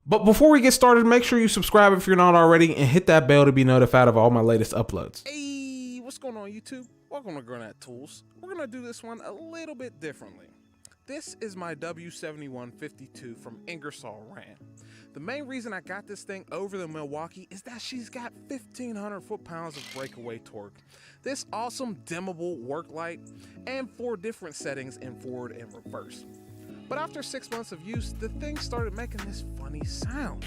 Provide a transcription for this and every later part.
But before we get started, make sure you subscribe if you're not already and hit that bell to be notified of all my latest uploads. Hey, what's going on YouTube? Welcome to Garnett-Tools. We're going to do this one a little bit differently. This is my W7152 from Ingersoll Rand. The main reason I got this thing over the Milwaukee is that she's got 1,500 foot-pounds of breakaway torque, this awesome dimmable work light, and 4 different settings in forward and reverse. But after 6 months of use, the thing started making this funny sound.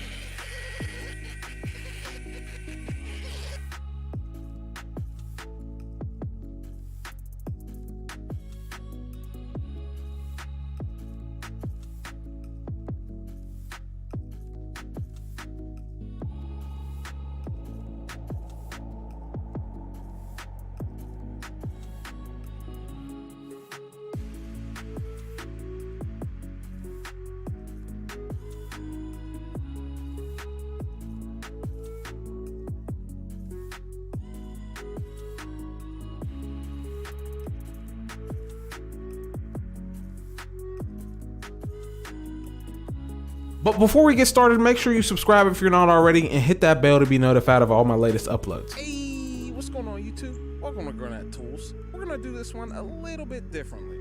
But before we get started, make sure you subscribe if you're not already and hit that bell to be notified of all my latest uploads. Hey, what's going on YouTube? Welcome to Garnett-Tools. We're going to do this one a little bit differently.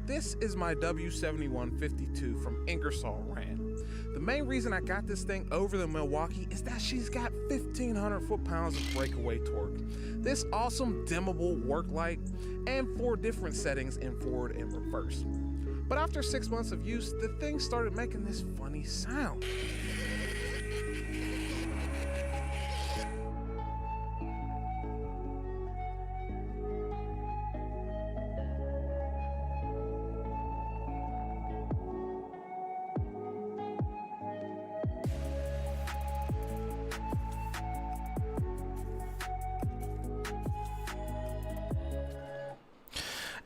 This is my W7152 from Ingersoll Rand. The main reason I got this thing over the Milwaukee is that she's got 1,500 foot-pounds of breakaway torque, this awesome dimmable work light, and 4 different settings in forward and reverse. But after 6 months of use, the thing started making this funny sound.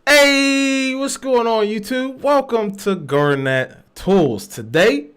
Hey, what's going on YouTube? Welcome to Garnett-Tools. Today,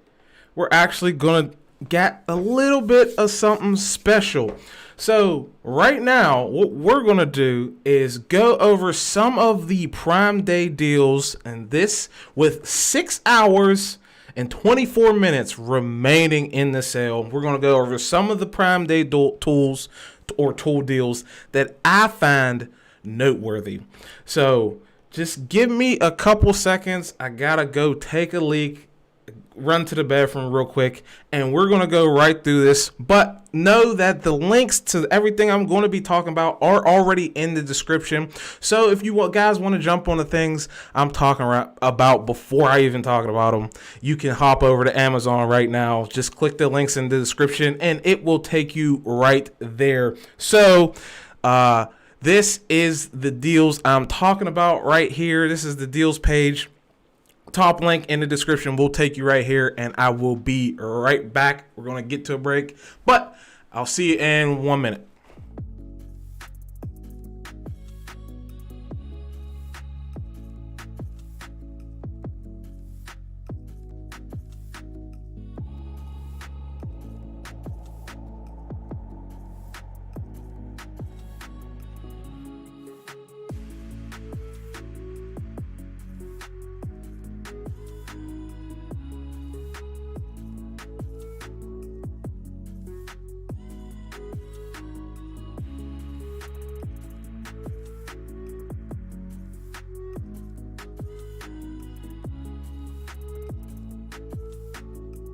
we're actually gonna get a little bit of something special. So right now, what we're gonna do is go over some of the Prime Day deals, and this with 6 hours and 24 minutes remaining in the sale. We're gonna go over some of the Prime Day tools or tool deals that I find noteworthy. So just give me a couple seconds. I gotta go take a leak, run to the bathroom real quick, and we're gonna go right through this. But know that the links to everything I'm going to be talking about are already in the description. So if you guys want to jump on the things I'm talking about before I even talk about them, you can hop over to Amazon right now. Just click the links in the description and it will take you right there. So this is the deals I'm talking about right here. This is the deals page. Top link in the description will take you right here, and I will be right back. We're going to get to a break, but I'll see you in 1 minute.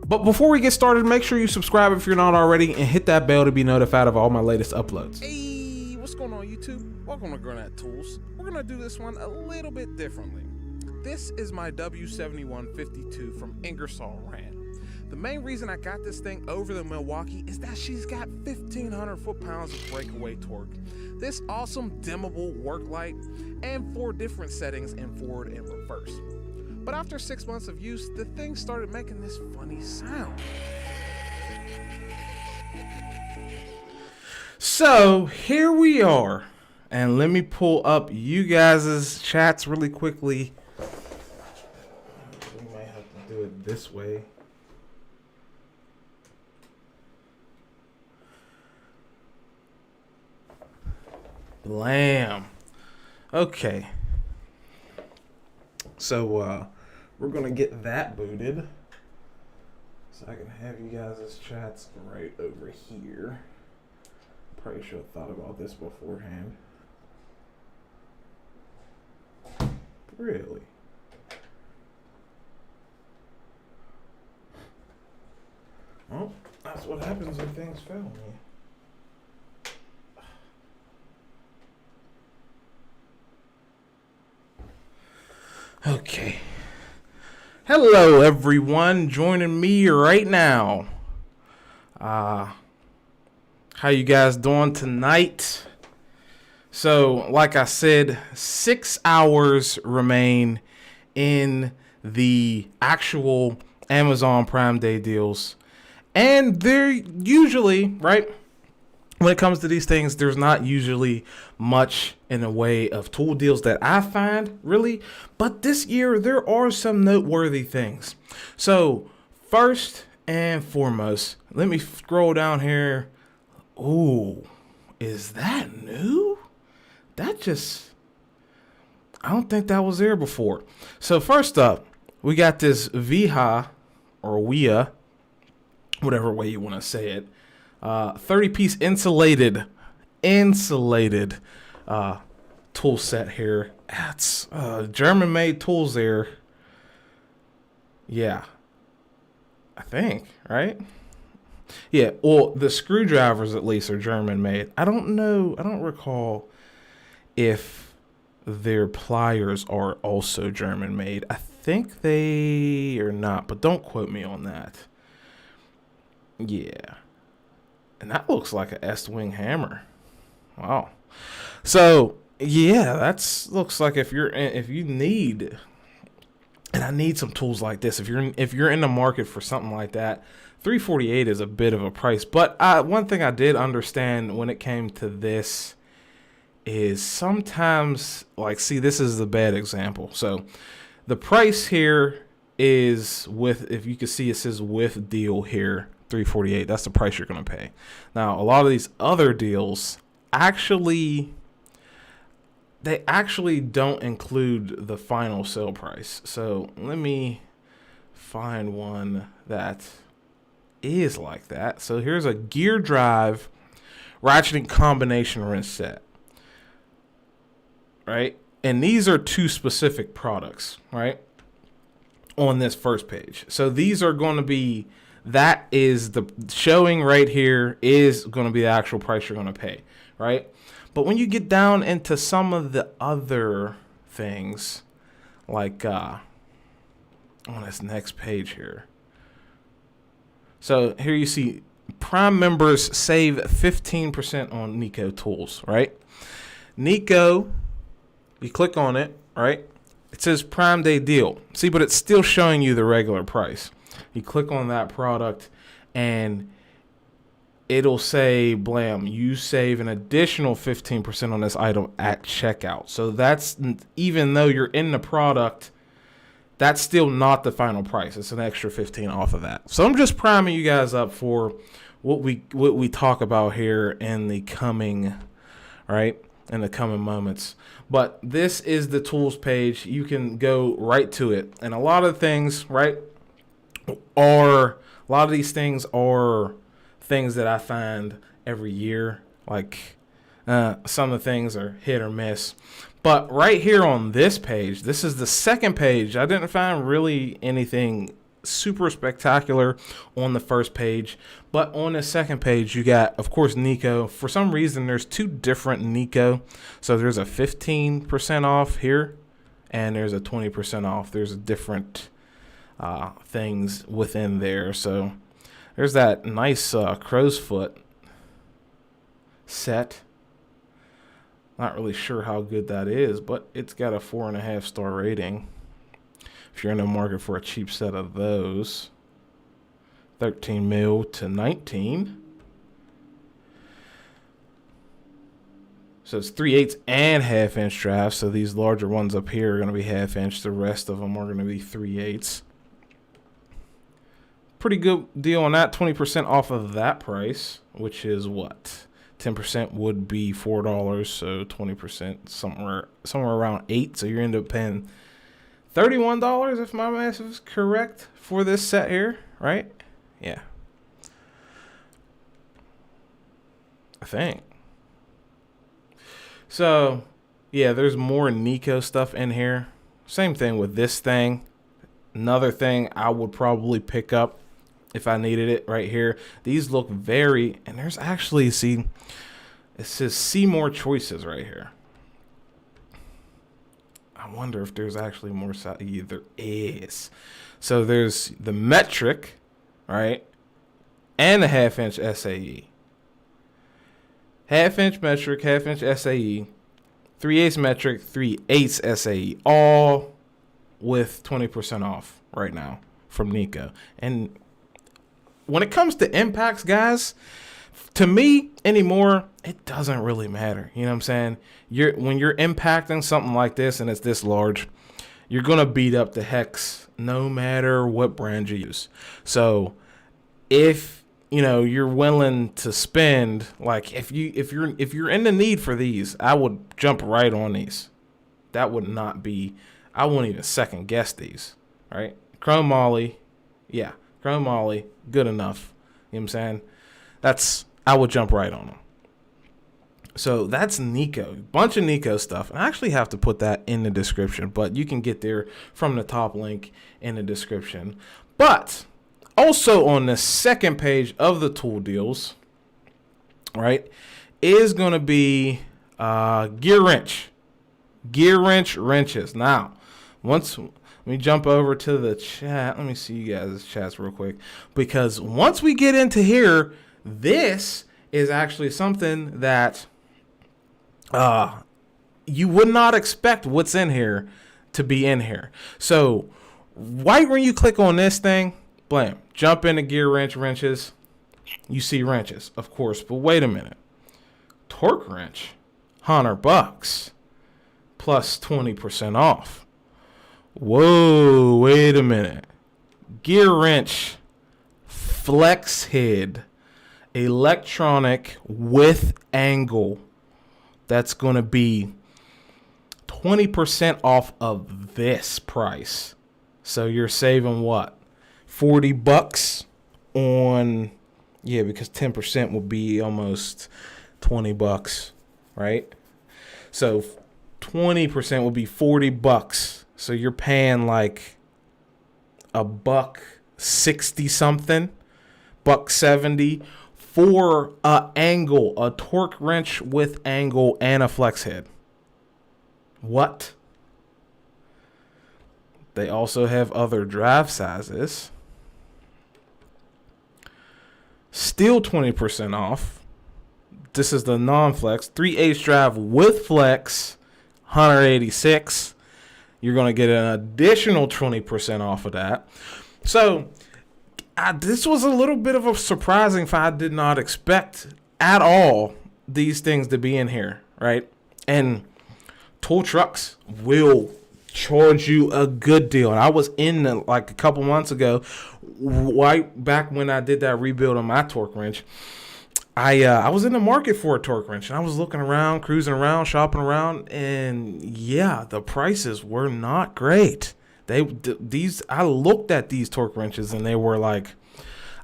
But before we get started, make sure you subscribe if you're not already and hit that bell to be notified of all my latest uploads. Hey, what's going on YouTube? Welcome to Garnett-Tools. We're going to do this one a little bit differently. This is my W7152 from Ingersoll Rand. The main reason I got this thing over the Milwaukee is that she's got 1,500 foot-pounds of breakaway torque, this awesome dimmable work light, and 4 different settings in forward and reverse. But after 6 months of use, the thing started making this funny sound. So here we are, and let me pull up you guys' chats really quickly. We might have to do it this way. Blam. Okay. So we're gonna get that booted. So I can have you guys' chats right over here. Probably should have thought about this beforehand. Really? Well, that's what happens when things fail me. Okay. Hello, everyone. Joining me right now. How you guys doing tonight? So, like I said, 6 hours remain in the actual Amazon Prime Day deals. And they're usually, right, when it comes to these things, there's not usually much in the way of tool deals that I find, really. But this year, there are some noteworthy things. So, first and foremost, let me scroll down here. Ooh, is that new? I don't think that was there before. So, first up, we got this Viha, or Wia, whatever way you want to say it. 30-piece insulated tool set here. That's German-made tools there. Yeah, I think, right? Yeah, well, the screwdrivers at least are German-made. I don't know. I don't recall if their pliers are also German-made. I think they are not, but don't quote me on that. Yeah. And that looks like an S-wing hammer. Wow. So yeah, looks like if you need, and I need some tools like this. If you're in the market for something like that, $348 is a bit of a price. But one thing I did understand when it came to this is sometimes, like, see, this is the bad example. So the price here is with, if you can see, it says with deal here. $348. That's the price you're going to pay. Now, a lot of these other deals actually don't include the final sale price. So let me find one that is like that. So here's a gear drive ratcheting combination wrench set, right? And these are two specific products, right, on this first page. So these are going to be, that is the showing right here is going to be the actual price you're going to pay, right? But when you get down into some of the other things, like on this next page here. So here you see Prime members save 15% on Nico tools, right? Nico, you click on it, right? It says Prime Day deal. See, but it's still showing you the regular price. You click on that product and it'll say, blam, you save an additional 15% on this item at checkout. So that's, even though you're in the product, that's still not the final price. It's an extra 15 off of that. So I'm just priming you guys up for what we talk about here in the coming, right, in the coming moments. But this is the tools page. You can go right to it. And a lot of things, right, a lot of these things are things that I find every year. Like some of the things are hit or miss. But right here on this page, this is the second page. I didn't find really anything super spectacular on the first page. But on the second page, you got, of course, Nico. For some reason, there's two different Nico. So there's a 15% off here, and there's a 20% off. There's a different things within there. So there's that nice crow's foot set. Not really sure how good that is, but it's got a 4.5-star rating. If you're in the market for a cheap set of those, 13 mil to 19. So it's 3/8 and 1/2-inch drafts. So these larger ones up here are going to be 1/2-inch. The rest of them are going to be 3/8. Pretty good deal on that. 20% off of that price, which is what? 10% would be $4, so 20% somewhere around $8. So you end up paying $31 if my math is correct for this set here, right? Yeah. I think. So, yeah, there's more Nico stuff in here. Same thing with this thing. Another thing I would probably pick up if I needed it right here. These look very, and there's actually, see, it says see more choices right here. I wonder if there's actually more. Yeah, there is. So there's the metric, right? And the half-inch SAE. Half-inch metric, half-inch SAE, 3/8 metric, 3/8 SAE, all with 20% off right now from Nico. And when it comes to impacts, guys, to me anymore, it doesn't really matter. You know what I'm saying? When you're impacting something like this and it's this large, you're gonna beat up the hex no matter what brand you use. So if you're willing to spend, like if you're in the need for these, I would jump right on these. That would not be, I wouldn't even second guess these, right? Chrome Molly, yeah, Chrome Molly, good enough. You know what I'm saying? I would jump right on them. So that's Nico, bunch of Nico stuff. I actually have to put that in the description, but you can get there from the top link in the description. But also on the second page of the tool deals, right, is going to be gear wrench. Gear wrenches. Now, let me jump over to the chat. Let me see you guys' chats real quick. Because once we get into here, this is actually something that you would not expect what's in here to be in here. So right when you click on this thing, blam, jump into gear wrenches. You see wrenches, of course, but wait a minute. Torque wrench, $100 plus 20% off. Whoa, wait a minute. Gear wrench, flex head, electronic with angle. That's going to be 20% off of this price. So you're saving what? $40 on, yeah, because 10% will be almost $20, right? So 20% will be $40. So you're paying like $1.60 something, $1.70 for a angle, a torque wrench with angle and a flex head. What? They also have other drive sizes. Still 20% off. This is the non-flex 3/8 drive with flex, $186. You're going to get an additional 20% off of that. So this was a little bit of a surprising find. I did not expect at all these things to be in here, right? And tool trucks will charge you a good deal. And I was in like a couple months ago, right back when I did that rebuild on my torque wrench. I was in the market for a torque wrench, and I was looking around, cruising around, shopping around, and yeah, the prices were not great. I looked at these torque wrenches, and they were like,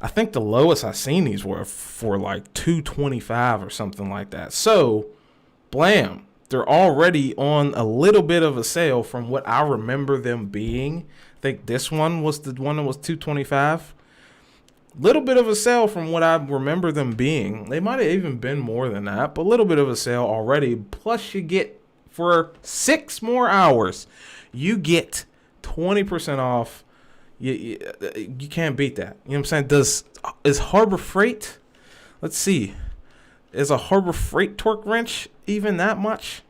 I think the lowest I seen these were for like $225 or something like that. So, blam, they're already on a little bit of a sale from what I remember them being. I think this one was the one that was $225. Little bit of a sale from what I remember them being. They might have even been more than that, but a little bit of a sale already. Plus, you get for 6 more hours, you get 20% off. You can't beat that. You know what I'm saying? Is Harbor Freight? Let's see. Is a Harbor Freight torque wrench even that much?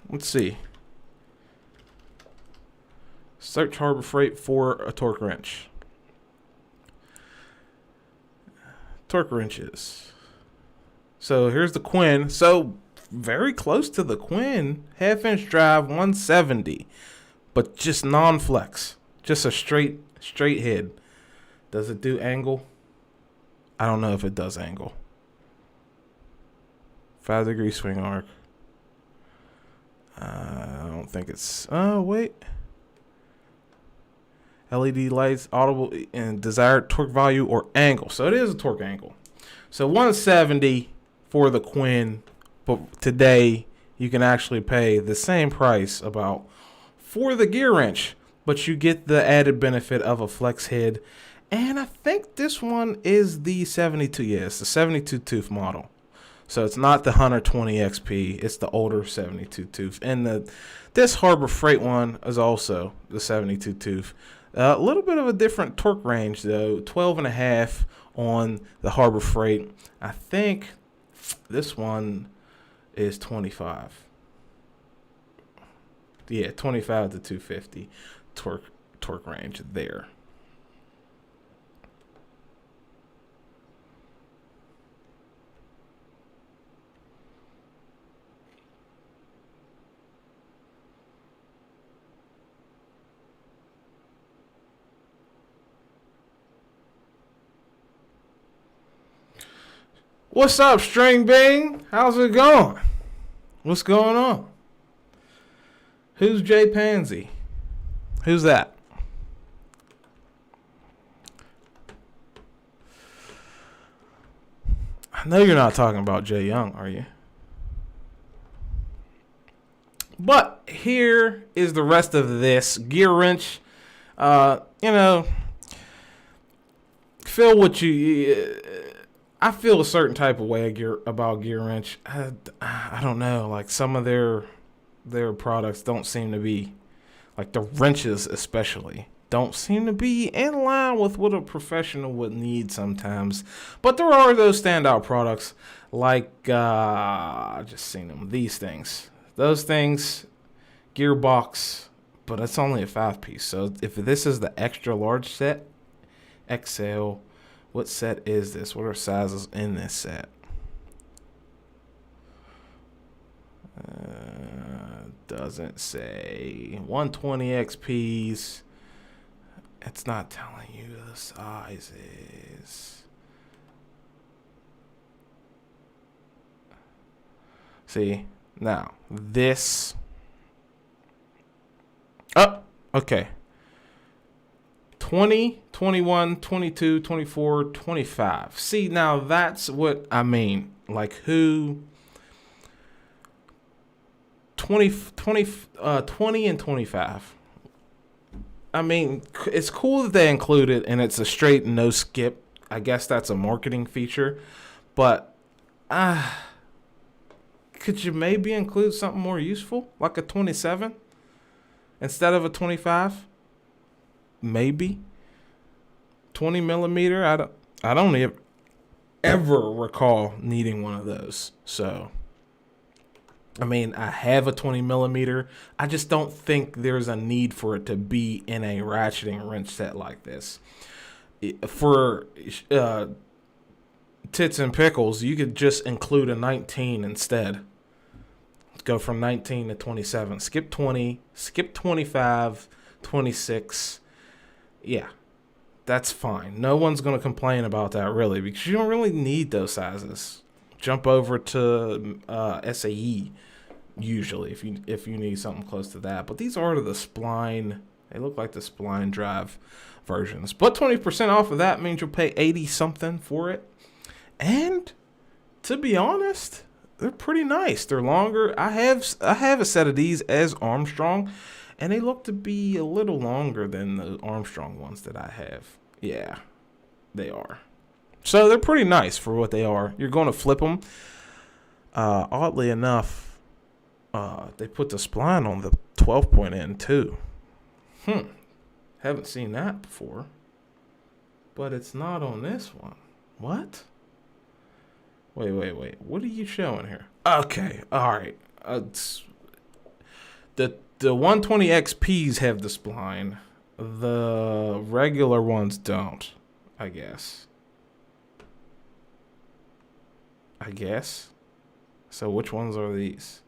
Let's see. Search Harbor Freight for a torque wrench. Torque wrenches. So here's the Quinn. So very close to the Quinn. 1/2-inch drive, $170. But just non-flex. Just a straight head. Does it do angle? I don't know if it does angle. 5-degree swing arc. I don't think it's... Oh, wait. LED lights, audible and desired torque value or angle. So it is a torque angle. So 170 for the Quinn, but today you can actually pay the same price about for the gear wrench, but you get the added benefit of a flex head. And I think this one is the 72. Yeah, it's the 72 tooth model. So it's not the 120 XP. It's the older 72 tooth. And this Harbor Freight one is also the 72 tooth. A little bit of a different torque range though. 12.5 on the Harbor Freight. I think this one is 25. Yeah, 25 to 250 torque range there. What's up, String Bing? How's it going? What's going on? Who's Jay Pansy? Who's that? I know you're not talking about Jay Young, are you? But here is the rest of this gear wrench. Feel what you. I feel a certain type of way about gear wrench. I don't know. Like some of their products don't seem to be, like the wrenches especially, don't seem to be in line with what a professional would need sometimes. But there are those standout products like I just seen them. These things, those things, gearbox, but it's only a 5-piece. So if this is the extra large set, XL. What set is this? What are sizes in this set? Doesn't say. 120 XPs. It's not telling you the sizes. See, now this. Oh, okay. 20, 21, 22, 24, 25. See, now that's what I mean. Like who 20 and 25. I mean, it's cool that they include it and it's a straight no skip. I guess that's a marketing feature. But could you maybe include something more useful? Like a 27 instead of a 25? Maybe 20 millimeter. I don't ever recall needing one of those. So, I mean, I have a 20 millimeter. I just don't think there's a need for it to be in a ratcheting wrench set like this. For tits and pickles, you could just include a 19 instead. Go from 19 to 27. Skip 20, skip 25, 26. Yeah, that's fine. No one's going to complain about that, really, because you don't really need those sizes. Jump over to SAE, usually, if you need something close to that. But these are the spline. They look like the spline drive versions. But 20% off of that means you'll pay 80-something for it. And, to be honest, they're pretty nice. They're longer. I have a set of these as Armstrong, and they look to be a little longer than the Armstrong ones that I have. Yeah, they are. So they're pretty nice for what they are. You're going to flip them. Oddly enough, they put the spline on the 12-point end too. Haven't seen that before. But it's not on this one. What? Wait. What are you showing here? Okay, all right. The 120 XPs have the spline. The regular ones don't, I guess. So which ones are these?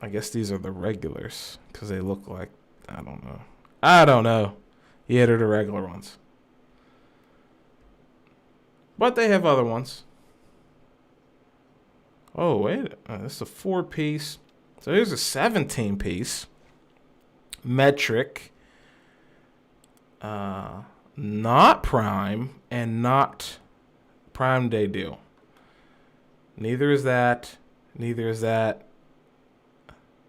I guess these are the regulars because they look like, I don't know. Yeah, they're the regular ones. But they have other ones. Oh, wait. This is a 4-piece. So here's a 17-piece. Metric. not Prime and not Prime Day deal. Neither is that. Neither is that.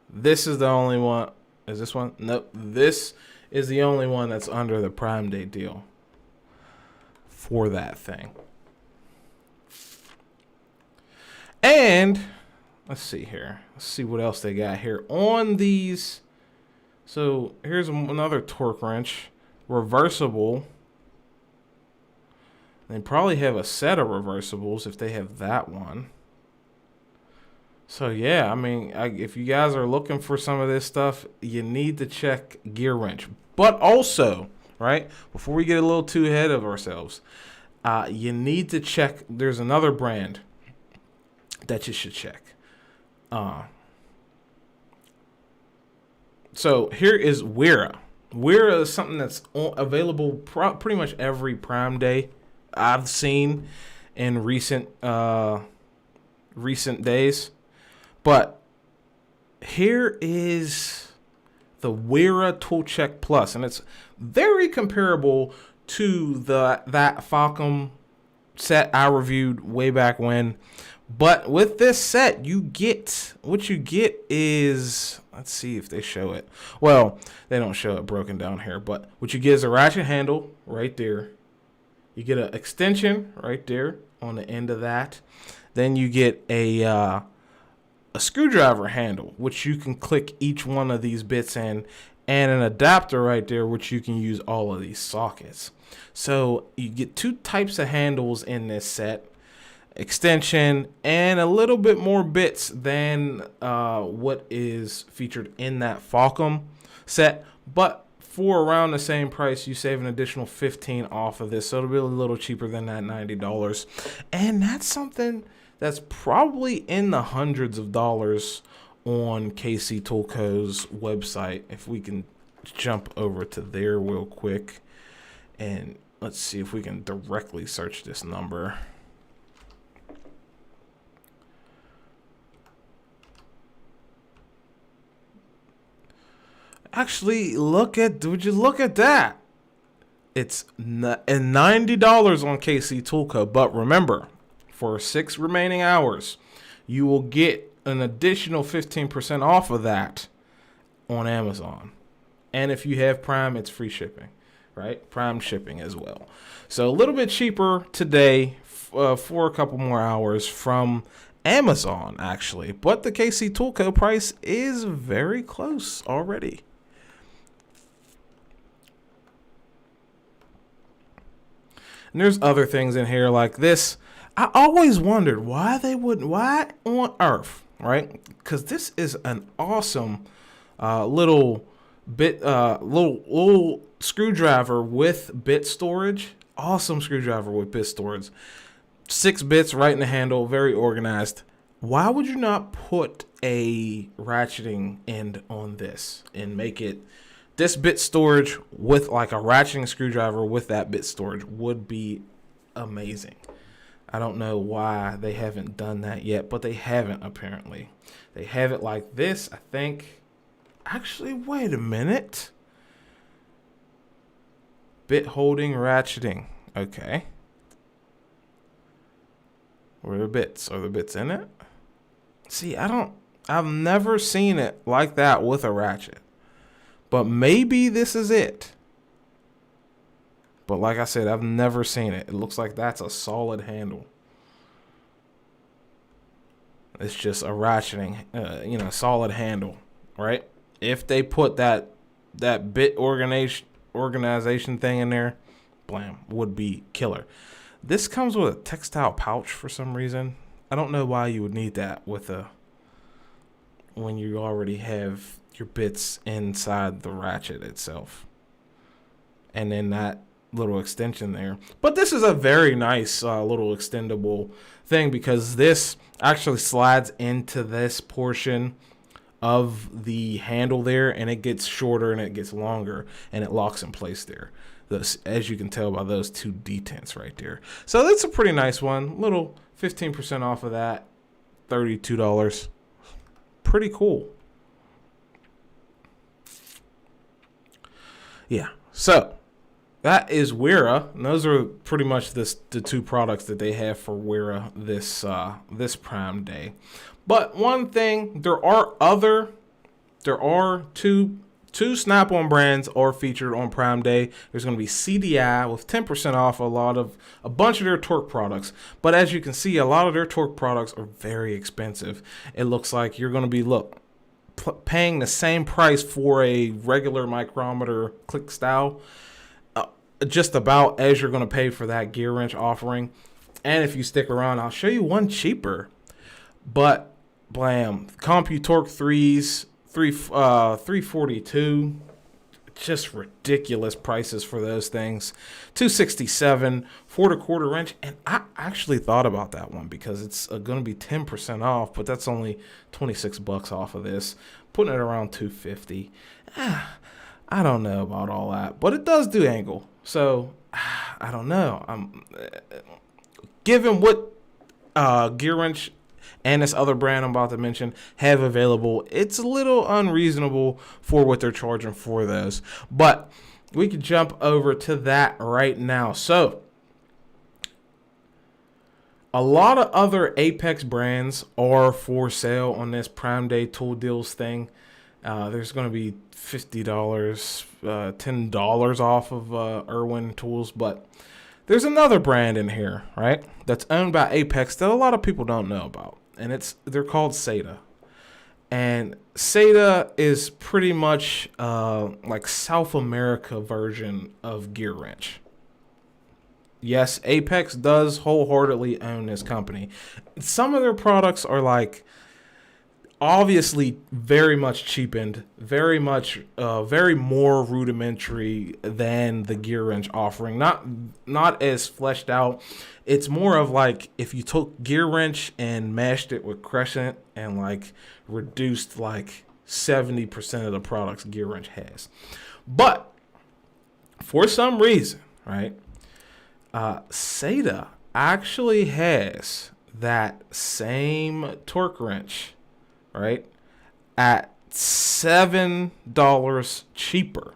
This is the only one. Is this one? Nope. This is the only one that's under the Prime Day deal for that thing. And let's see here. Let's see what else they got here on these. So here's another torque wrench, reversible. They probably have a set of reversibles if they have that one. So yeah, I mean, if you guys are looking for some of this stuff, you need to check Gear Wrench. But also, right, before we get a little too ahead of ourselves, you need to check. There's another brand that you should check. So here is Wera. Wera is something that's available pretty much every Prime Day I've seen in recent days. But here is the Wera Tool Check Plus, and it's very comparable to that Falcom set I reviewed way back when. But with this set, what you get is, let's see if they show it. Well, they don't show it broken down here, but what you get is a ratchet handle right there. You get an extension right there on the end of that. Then you get a screwdriver handle, which you can click each one of these bits in, and an adapter right there, which you can use all of these sockets. So you get two types of handles in this set, extension and a little bit more bits than what is featured in that Falcom set, but for around the same price, you save an additional $15 off of this, so it'll be a little cheaper than that $90. And that's something that's probably in the hundreds of dollars on KC Toolco's website. If we can jump over to there real quick, and let's see if we can directly search this number. Actually, would you look at that? It's $90 on KC Toolco, but remember, for 6 remaining hours, you will get an additional 15% off of that on Amazon. And if you have Prime, it's free shipping, right? Prime shipping as well. So a little bit cheaper today for a couple more hours from Amazon, actually. But the KC Toolco price is very close already. And there's other things in here like this. I always wondered why on earth, right? Because this is an awesome little screwdriver with bit storage. Awesome screwdriver with bit storage. 6 bits right in the handle, very organized. Why would you not put a ratcheting end on this and make it this bit storage with like a ratcheting screwdriver with that bit storage would be amazing. I don't know why they haven't done that yet, but they haven't apparently. They have it like this, I think. Actually, wait a minute. Bit holding, ratcheting. Okay. Where are the bits? Are the bits in it? See, I've never seen it like that with a ratchet. But maybe this is it. But like I said, I've never seen it. It looks like that's a solid handle. It's just a ratcheting, solid handle, right? If they put that bit organization thing in there, blam, would be killer. This comes with a textile pouch for some reason. I don't know why you would need that when you already have your bits inside the ratchet itself. And then that little extension there. But this is a very nice little extendable thing because this actually slides into this portion of the handle there, and it gets shorter and it gets longer and it locks in place there. As you can tell by those 2 detents right there. So that's a pretty nice one. Little 15% off of that. $32. Pretty cool. Yeah. So that is Wera. And those are pretty much the two products that they have for Wera this Prime Day. But one thing, there are two Snap-on brands are featured on Prime Day. There's going to be CDI with 10% off a bunch of their torque products. But as you can see, a lot of their torque products are very expensive. It looks like you're going to be paying the same price for a regular micrometer click style, just about as you're going to pay for that gear wrench offering. And if you stick around, I'll show you one cheaper. But blam, CompuTorque 3s, 342, just ridiculous prices for those things. 267 for the quarter wrench, and I actually thought about that one because it's going to be 10% off, but that's only 26 bucks off of this, putting it around 250. I don't know about all that, but it does do angle, so I don't know. Given what gear wrench and this other brand I'm about to mention have available, it's a little unreasonable for what they're charging for those. But we can jump over to that right now. So a lot of other Apex brands are for sale on this Prime Day tool deals thing. There's going to be $50, $10 off of Irwin tools, but there's another brand in here, right, that's owned by Apex that a lot of people don't know about. And they're called Seda. And Seda is pretty much like South America version of Gear Wrench. Yes, Apex does wholeheartedly own this company. Some of their products are like obviously very much cheapened, very more rudimentary than the Gear Wrench offering. Not as fleshed out. It's more of like if you took Gear Wrench and mashed it with Crescent and like reduced like 70% of the products Gear Wrench has. But for some reason, right, Seda actually has that same torque wrench, right, at $7 cheaper,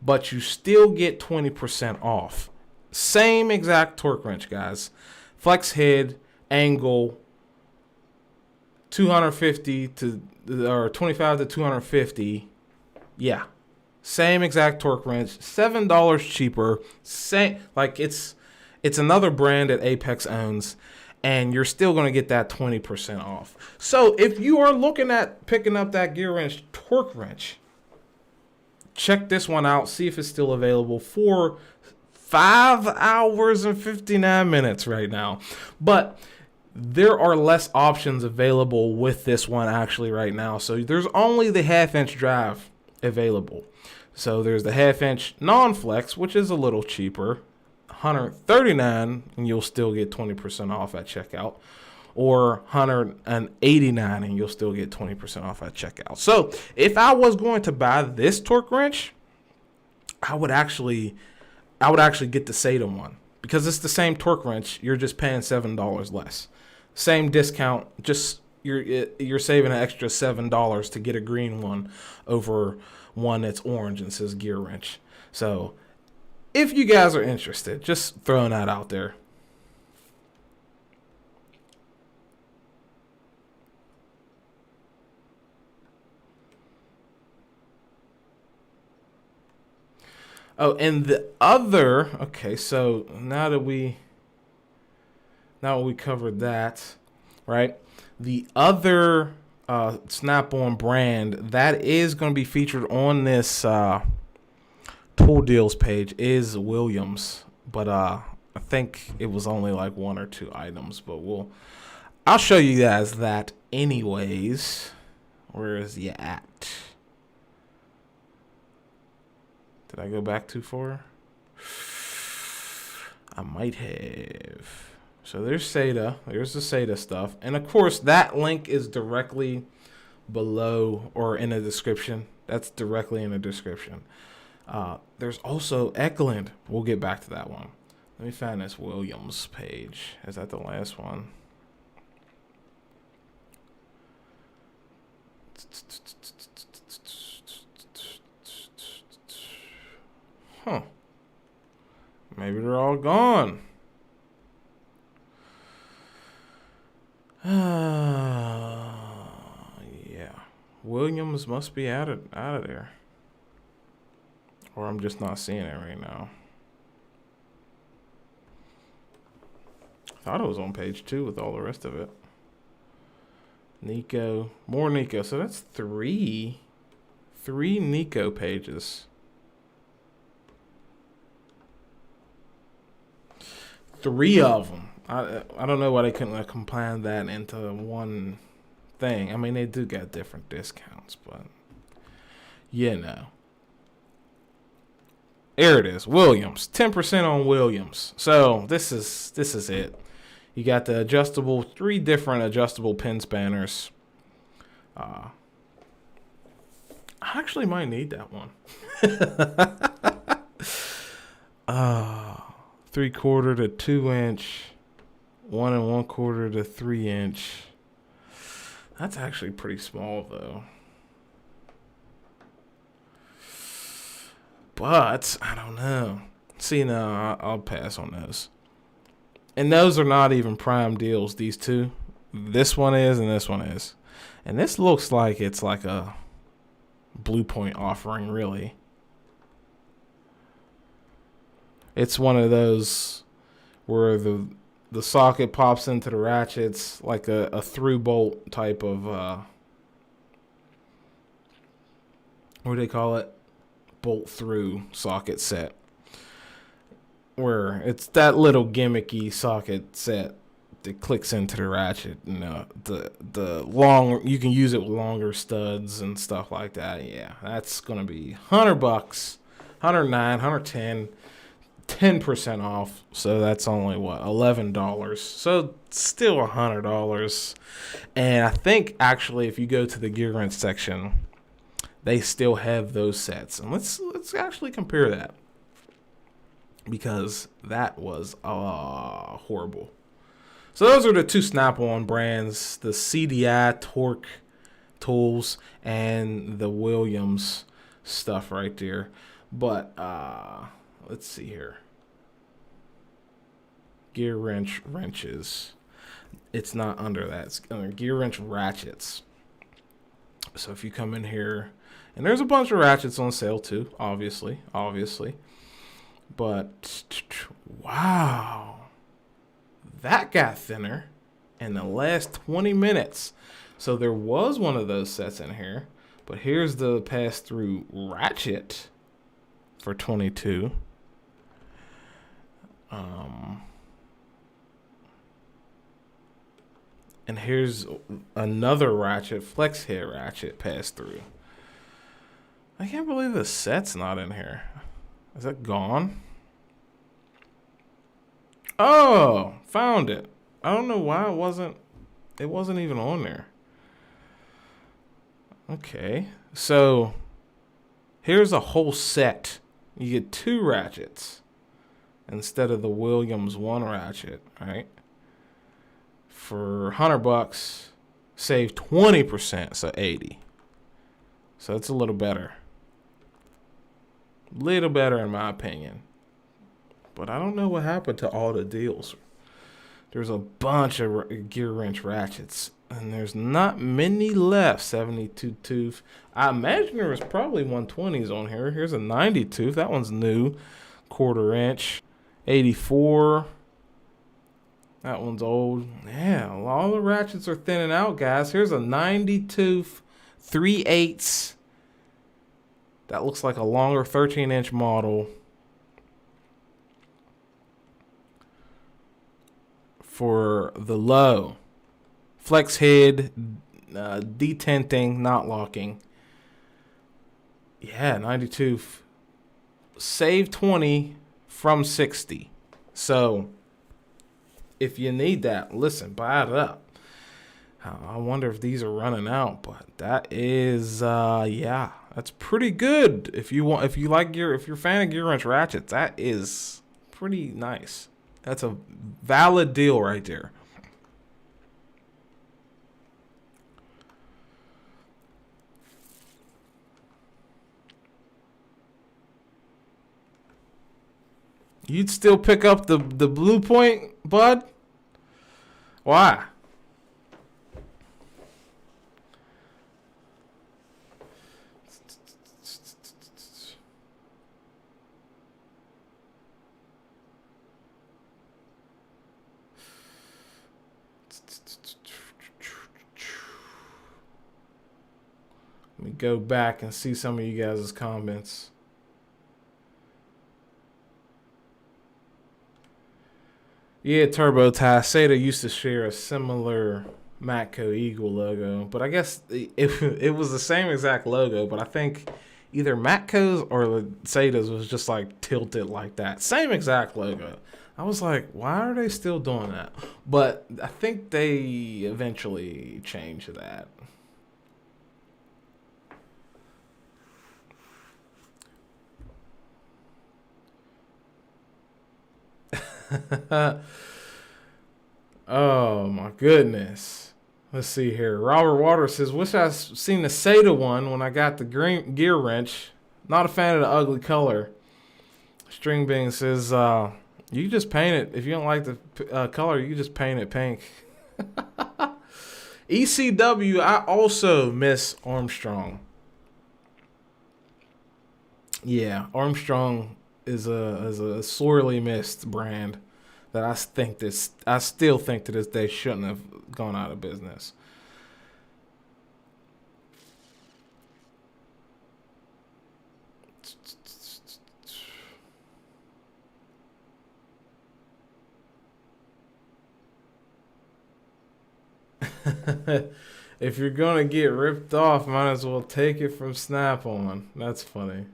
but you still get 20% off. Same exact torque wrench, guys. Flex head, angle, 250 to or 25 to 250. Yeah, same exact torque wrench, $7 cheaper. Same, like it's another brand that Apex owns, and you're still going to get that 20% off. So if you are looking at picking up that Gear Wrench torque wrench, check this one out. See if it's still available for 5 hours and 59 minutes right now. But there are less options available with this one actually right now. So there's only the 1/2-inch drive available. So there's the 1/2-inch non-flex, which is a little cheaper, $139, and you'll still get 20% off at checkout, or $189 and you'll still get 20% off at checkout. So if I was going to buy this torque wrench, I would actually get the Seda one because it's the same torque wrench. You're just paying $7 less. Same discount, just you're saving an extra $7 to get a green one over one that's orange and says Gear Wrench. So if you guys are interested, just throwing that out there. Oh, and the other, okay, so now that we covered that, right? The other Snap-on brand that is going to be featured on this tool deals page is Williams, but I think it was only like 1 or 2 items, but I'll show you guys that anyways. Where is he at? Did I go back too far? I might have. So there's Seda. There's the Seda stuff. And of course, that link is directly below or in the description. That's directly in the description. There's also Eklund. We'll get back to that one. Let me find this Williams page. Is that the last one? Huh. Maybe they're all gone. Yeah. Williams must be out of there. Or I'm just not seeing it right now. Thought it was on page 2 with all the rest of it. Nico. More Nico. So that's three Nico pages. 3 of them. I don't know why they couldn't combine that into one thing. I mean, they do get different discounts, but you know. There it is. Williams. 10% on Williams. So this is it. You got the adjustable, 3 different adjustable pin spanners. I actually might need that one. 3/4 to 2 inch, 1 1/4 to 3 inch. That's actually pretty small though. But I don't know. See, no, I'll pass on those. And those are not even prime deals. These two, this one is, and this one is. And this looks like it's like a Blue Point offering, really. It's one of those where the socket pops into the ratchets like a through bolt type of what do they call it? Bolt through socket set. Where it's that little gimmicky socket set that clicks into the ratchet. You know, the long, you can use it with longer studs and stuff like that. Yeah, that's gonna be $100, $109, $110, 10% off. So that's only what, $11. So still $100. And I think actually, if you go to the gear wrench section, they still have those sets. And let's actually compare that, because that was horrible. So those are the 2 Snap-on brands, the CDI Torque tools and the Williams stuff right there. But let's see here. Gear wrenches. It's not under that. It's under gear wrench ratchets. So if you come in here, and there's a bunch of ratchets on sale too, obviously. But wow, that got thinner in the last 20 minutes. So there was one of those sets in here, but here's the pass-through ratchet for $22. And here's another ratchet, flex head ratchet pass-through. I can't believe the set's not in here. Is that gone? Oh, found it. I don't know why it wasn't even on there. Okay. So here's a whole set. You get 2 ratchets instead of the Williams 1 ratchet, right? For $100, save 20%, so $80. So it's a little better. Little better in my opinion. But I don't know what happened to all the deals. There's a bunch of gear wrench ratchets, and there's not many left. 72 tooth. I imagine there was probably 120s on here. Here's a 90 tooth. That one's new. 1/4 inch. 84. That one's old. Yeah, all the ratchets are thinning out, guys. Here's a 90 tooth, 3/8. That looks like a longer 13-inch model for the low. Flex head, detenting, not locking. Yeah, 92. Save 20 from 60. So if you need that, listen, buy it up. I wonder if these are running out, but that is yeah, that's pretty good. If you're a fan of gear wrench ratchets, that is pretty nice. That's a valid deal right there. You'd still pick up the Blue Point, bud? Why? Let me go back and see some of you guys' comments. Yeah, Turbo Tie. Seda used to share a similar Matco Eagle logo, but I guess it was the same exact logo, but I think either Matco's or Seda's was just like tilted like that. Same exact logo. I was like, why are they still doing that? But I think they eventually changed that. Oh my goodness. Let's see here. Robert Waters says, wish I seen the Seda one when I got the green gear wrench. Not a fan of the ugly color. String Bing says, you can just paint it. If you don't like the color, you can just paint it pink. ECW, I also miss Armstrong. Yeah, Armstrong is a sorely missed brand that I still think to this day shouldn't have gone out of business. If you're gonna get ripped off, might as well take it from Snap-on. That's funny.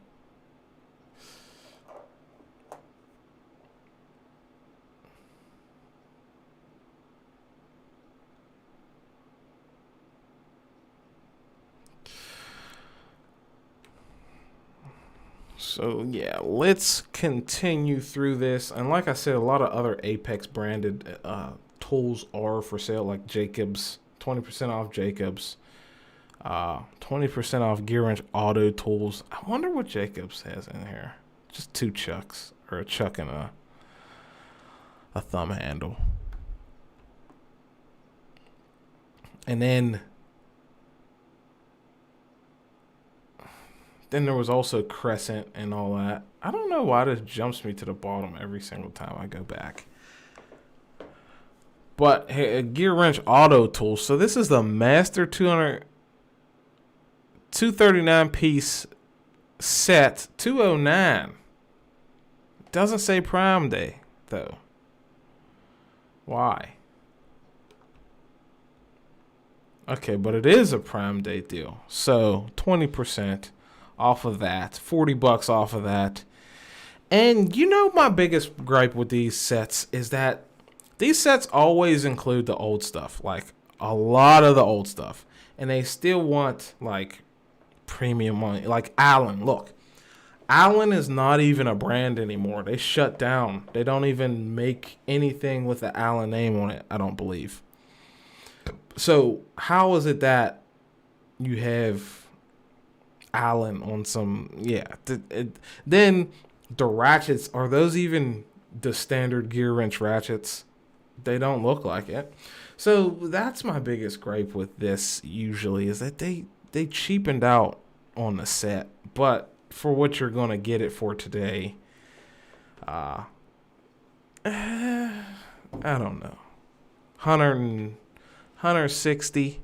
So yeah, let's continue through this. And like I said, a lot of other Apex branded tools are for sale, like Jacobs, 20% off Jacobs, 20% off Gear Wrench Auto Tools. I wonder what Jacobs has in here. Just 2 chucks, or a chuck and a thumb handle. And then there was also Crescent and all that. I don't know why this jumps me to the bottom every single time I go back. But hey, Gear Wrench Auto Tools. So this is the Master 239 piece set, 209. Doesn't say Prime Day though. Why? Okay, but it is a Prime Day deal. So 20% off of that, $40 off of that. And you know, my biggest gripe with these sets is that these sets always include the old stuff, like a lot of the old stuff, and they still want like premium money. Like Allen, look, Allen is not even a brand anymore. They shut down. They don't even make anything with the Allen name on it, I don't believe. So how is it that you have Allen on some, yeah. Then the ratchets, are those even the standard Gear Wrench ratchets? They don't look like it. So that's my biggest gripe with this usually, is that they cheapened out on the set. But for what you're going to get it for today, I don't know. 160.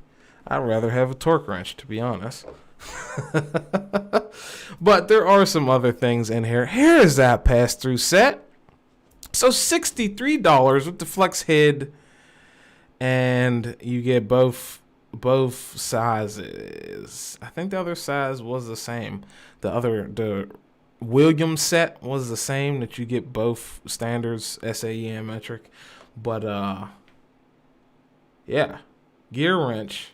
I'd rather have a torque wrench, to be honest. But there are some other things in here. Here is that pass-through set. So $63 with the flex head, and you get both sizes. I think the other size was the same. The Williams set was the same, that you get both standards, SAE and metric. But yeah, Gear Wrench.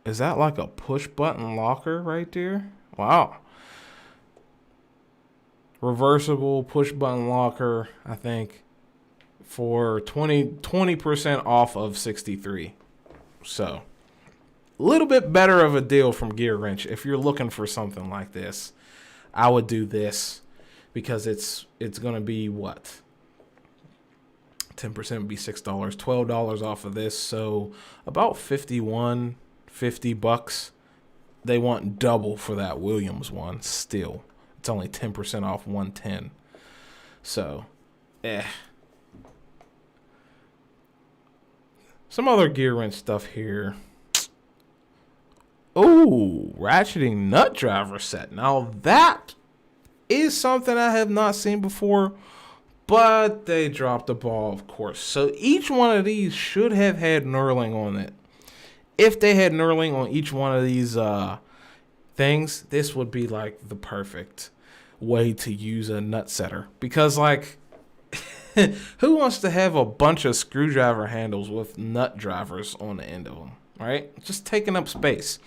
Is that like a push button locker right there? Wow. Reversible push button locker, I think, for 20% off of 63. So a little bit better of a deal from Gear Wrench. If you're looking for something like this, I would do this, because it's going to be what? 10% would be $6, $12 off of this. So about $50 bucks. They want double for that Williams one still. It's only 10% off 110. So, Some other gear wrench stuff here. Oh, ratcheting nut driver set. Now that is something I have not seen before, but they dropped the ball, of course. So each one of these should have had knurling on it. If they had knurling on each one of these things, this would be like the perfect way to use a nut setter. Because like, who wants to have a bunch of screwdriver handles with nut drivers on the end of them, right? Just taking up space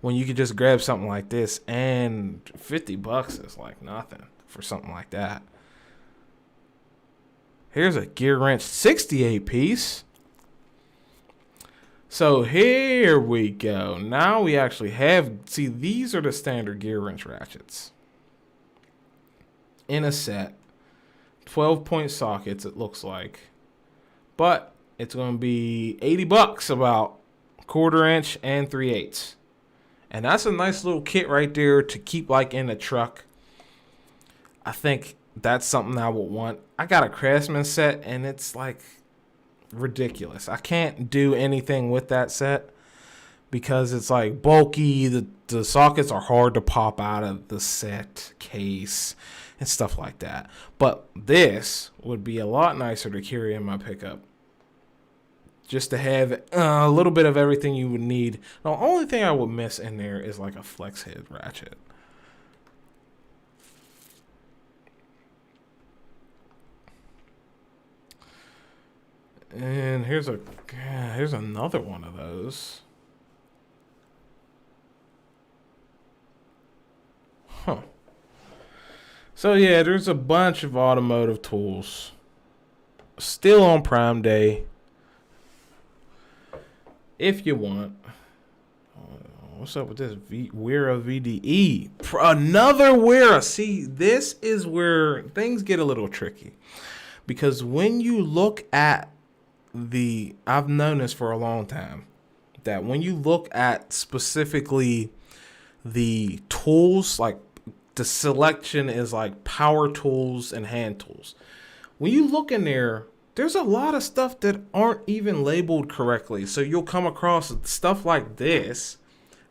when you could just grab something like this, and $50 is like nothing for something like that. Here's a gear wrench 68 piece. So here we go. Now we actually have, see, these are the standard gear wrench ratchets in a set. 12-point sockets, it looks like. But it's going to be $80 about 1/4 inch and 3/8. And that's a nice little kit right there to keep like in the truck. I think that's something I would want. I got a Craftsman set and it's like ridiculous. I can't do anything with that set because it's like bulky. The sockets are hard to pop out of the set case and stuff like that. But this would be a lot nicer to carry in my pickup. Just to have a little bit of everything you would need. The only thing I would miss in there is like a flex head ratchet. And here's another one of those. Huh. So yeah, there's a bunch of automotive tools still on Prime Day. If you want. What's up with this Wera VDE? Another Wera. See, this is where things get a little tricky. Because when you look at I've known this for a long time, that when you look at specifically the tools, like the selection is like power tools and hand tools. When you look in there, there's a lot of stuff that aren't even labeled correctly. So you'll come across stuff like this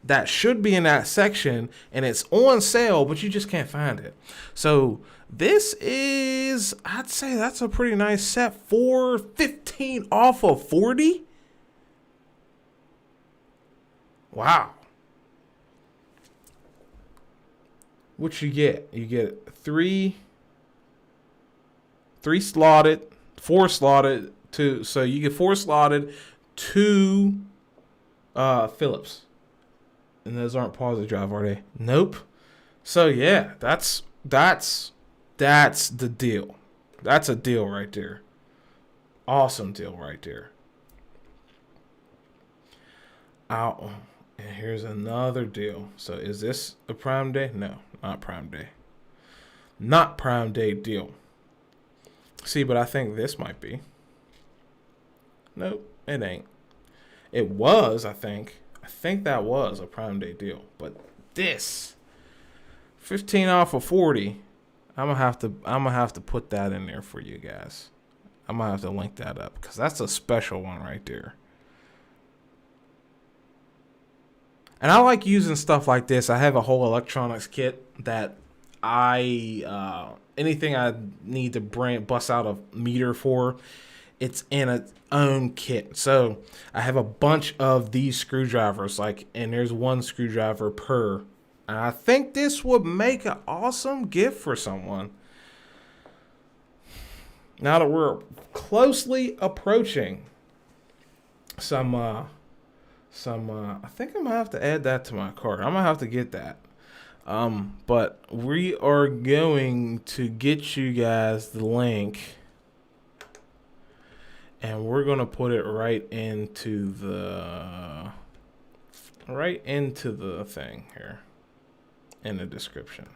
that should be in that section and it's on sale, but you just can't find it. So this is, I'd say that's a pretty nice set for 15 off of 40. Wow. What you get? You get three slotted, 4 slotted, 2. So you get 4 slotted, 2 Phillips. And those aren't positive drive, are they? Nope. So yeah, that's the deal. That's a deal right there. Awesome deal right there. And here's another deal. So is this a Prime Day? No, not Prime Day. Not Prime Day deal. See, but I think this might be. Nope, it ain't. It was, I think. I think that was a Prime Day deal. But this 15 off of 40. I'm gonna have to put that in there for you guys. I'm gonna have to link that up because that's a special one right there. And I like using stuff like this. I have a whole electronics kit that anything I need to bust out a meter for, it's in its own kit. So I have a bunch of these screwdrivers, and there's 1 screwdriver per. And I think this would make an awesome gift for someone. Now that we're closely approaching some I think I'm gonna have to add that to my cart. I'm gonna have to get that. But we are going to get you guys the link, and we're gonna put it right into the thing here in the description.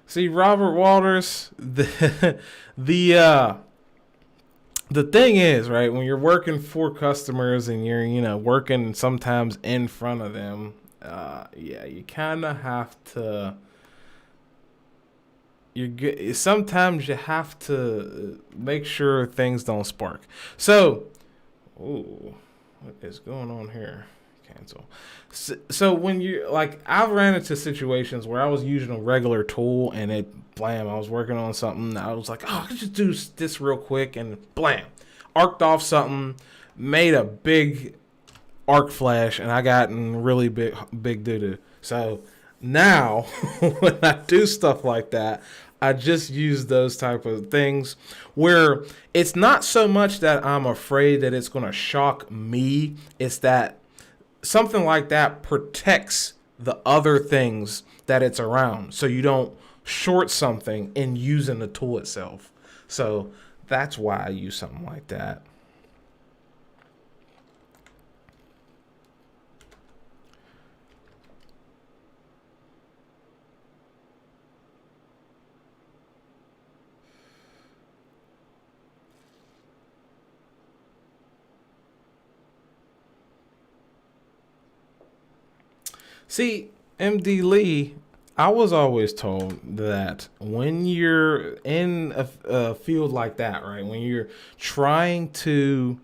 See, Robert Walters, the thing is, right, when you're working for customers and you're, working sometimes in front of them, yeah, you kind of have to. Sometimes you have to make sure things don't spark. So, ooh, what is going on here? Cancel. So when you I've ran into situations where I was using a regular tool and blam, I was working on something. I was like, oh, I could just do this real quick, and blam, arced off something, made a big arc flash, and I got in really big doo doo. So now when I do stuff like that, I just use those type of things where it's not so much that I'm afraid that it's going to shock me. It's that something like that protects the other things that it's around, so you don't short something in using the tool itself. So that's why I use something like that. See, MD Lee, I was always told that when you're in a field like that, right, when you're trying to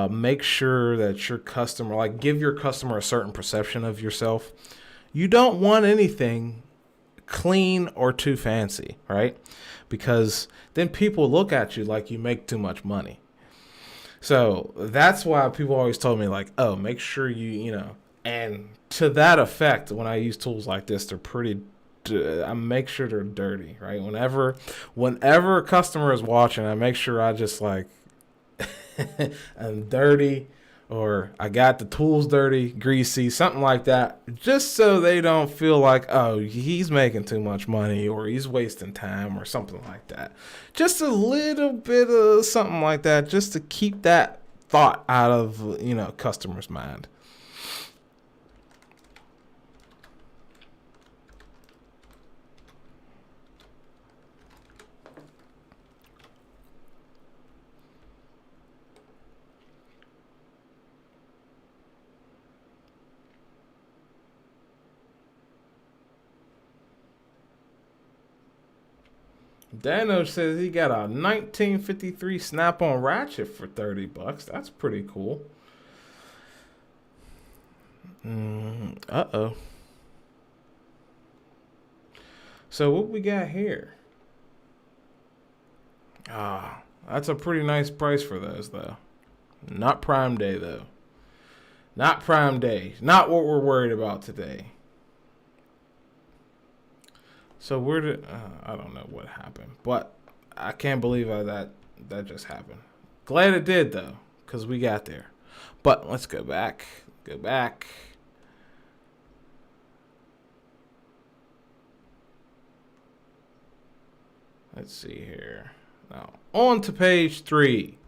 make sure that your customer, give your customer a certain perception of yourself, you don't want anything clean or too fancy, right? Because then people look at you like you make too much money. So that's why people always told me, oh, make sure and to that effect, when I use tools like this, they're pretty. I make sure they're dirty, right? Whenever a customer is watching, I make sure I just I'm dirty, or I got the tools dirty, greasy, something like that, just so they don't feel like, oh, he's making too much money or he's wasting time or something like that. Just a little bit of something like that, just to keep that thought out of customer's mind. Dano says he got a 1953 Snap-on ratchet for $30. That's pretty cool. Uh-oh. So what we got here? That's a pretty nice price for those, though. Not Prime Day, though. Not Prime Day. Not what we're worried about today. So where did I don't know what happened, but I can't believe that just happened. Glad it did, though, because we got there. But let's go back. Go back. Let's see here. Now on to page 3.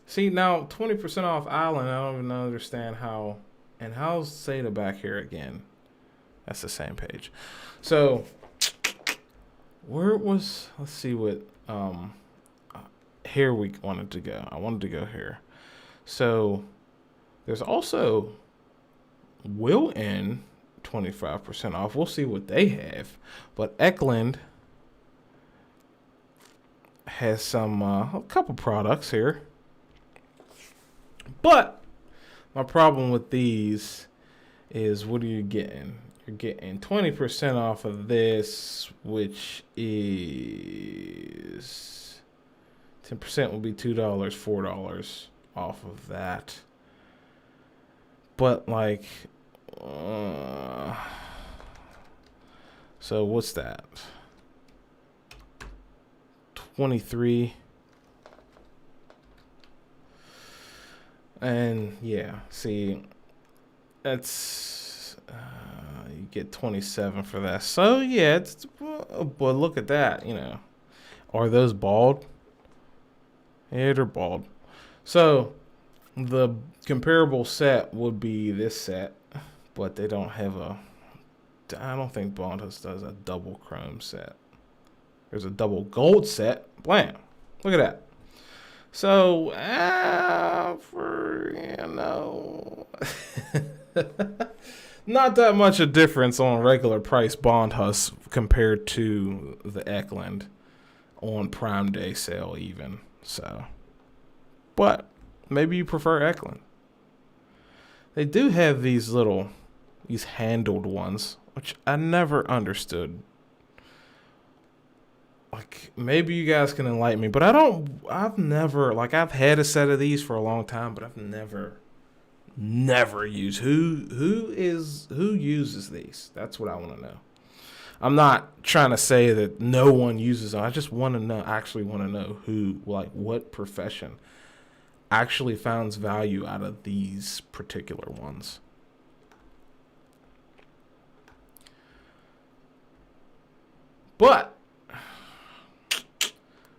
See, now 20% off Island. I don't even understand how. And how's Seda back here again? That's the same page. So, where was, let's see what, here we wanted to go. I wanted to go here. So, there's also Wilton 25% off. We'll see what they have. But Eklund has some, a couple products here. But, my problem with these is, what are you getting? You're getting 20% off of this, which is 10% will be $2, $4 off of that. But so what's that? 23. And yeah, see, that's you get 27 for that. So yeah, but look at that, Are those bald? Yeah, they're bald. So the comparable set would be this set, but they don't have I don't think Bondhouse does a double chrome set. There's a double gold set. Blam. Look at that. So, not that much a difference on regular price Bondhouse compared to the Eklund on Prime Day sale even. So, but maybe you prefer Eklund. They do have these handled ones, which I never understood. Like, maybe you guys can enlighten me, but I've never, like, I've had a set of these for a long time, but I've never used. Who uses these? That's what I want to know. I'm not trying to say that no one uses them. I just want to know who, like, what profession actually finds value out of these particular ones. But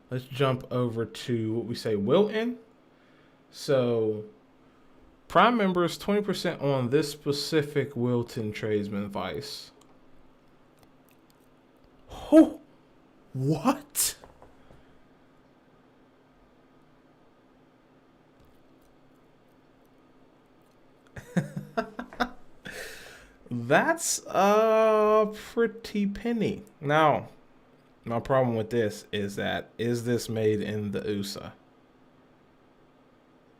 let's jump over to what we say Wilton. So Prime members 20% on this specific Wilton Tradesman Vice. Oh, what? That's a pretty penny. Now, my problem with this is this made in the USA?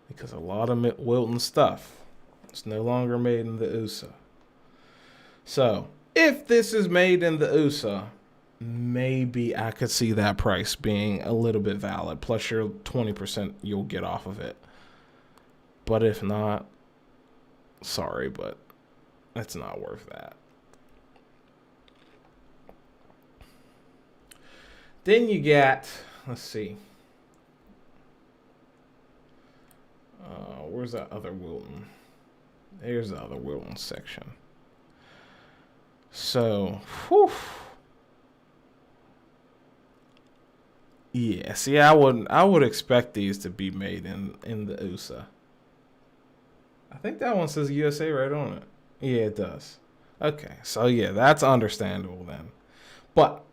Because a lot of Wilton stuff is no longer made in the USA. So, if this is made in the USA, maybe I could see that price being a little bit valid. Plus your 20% you'll get off of it. But if not, sorry, but it's not worth that. Then you got, let's see. Where's that other Wilton? Here's the other Wilton section. So, whew. Yeah, see, I would expect these to be made in the USA. I think that one says USA right on it. Yeah, it does. Okay, so yeah, that's understandable then. But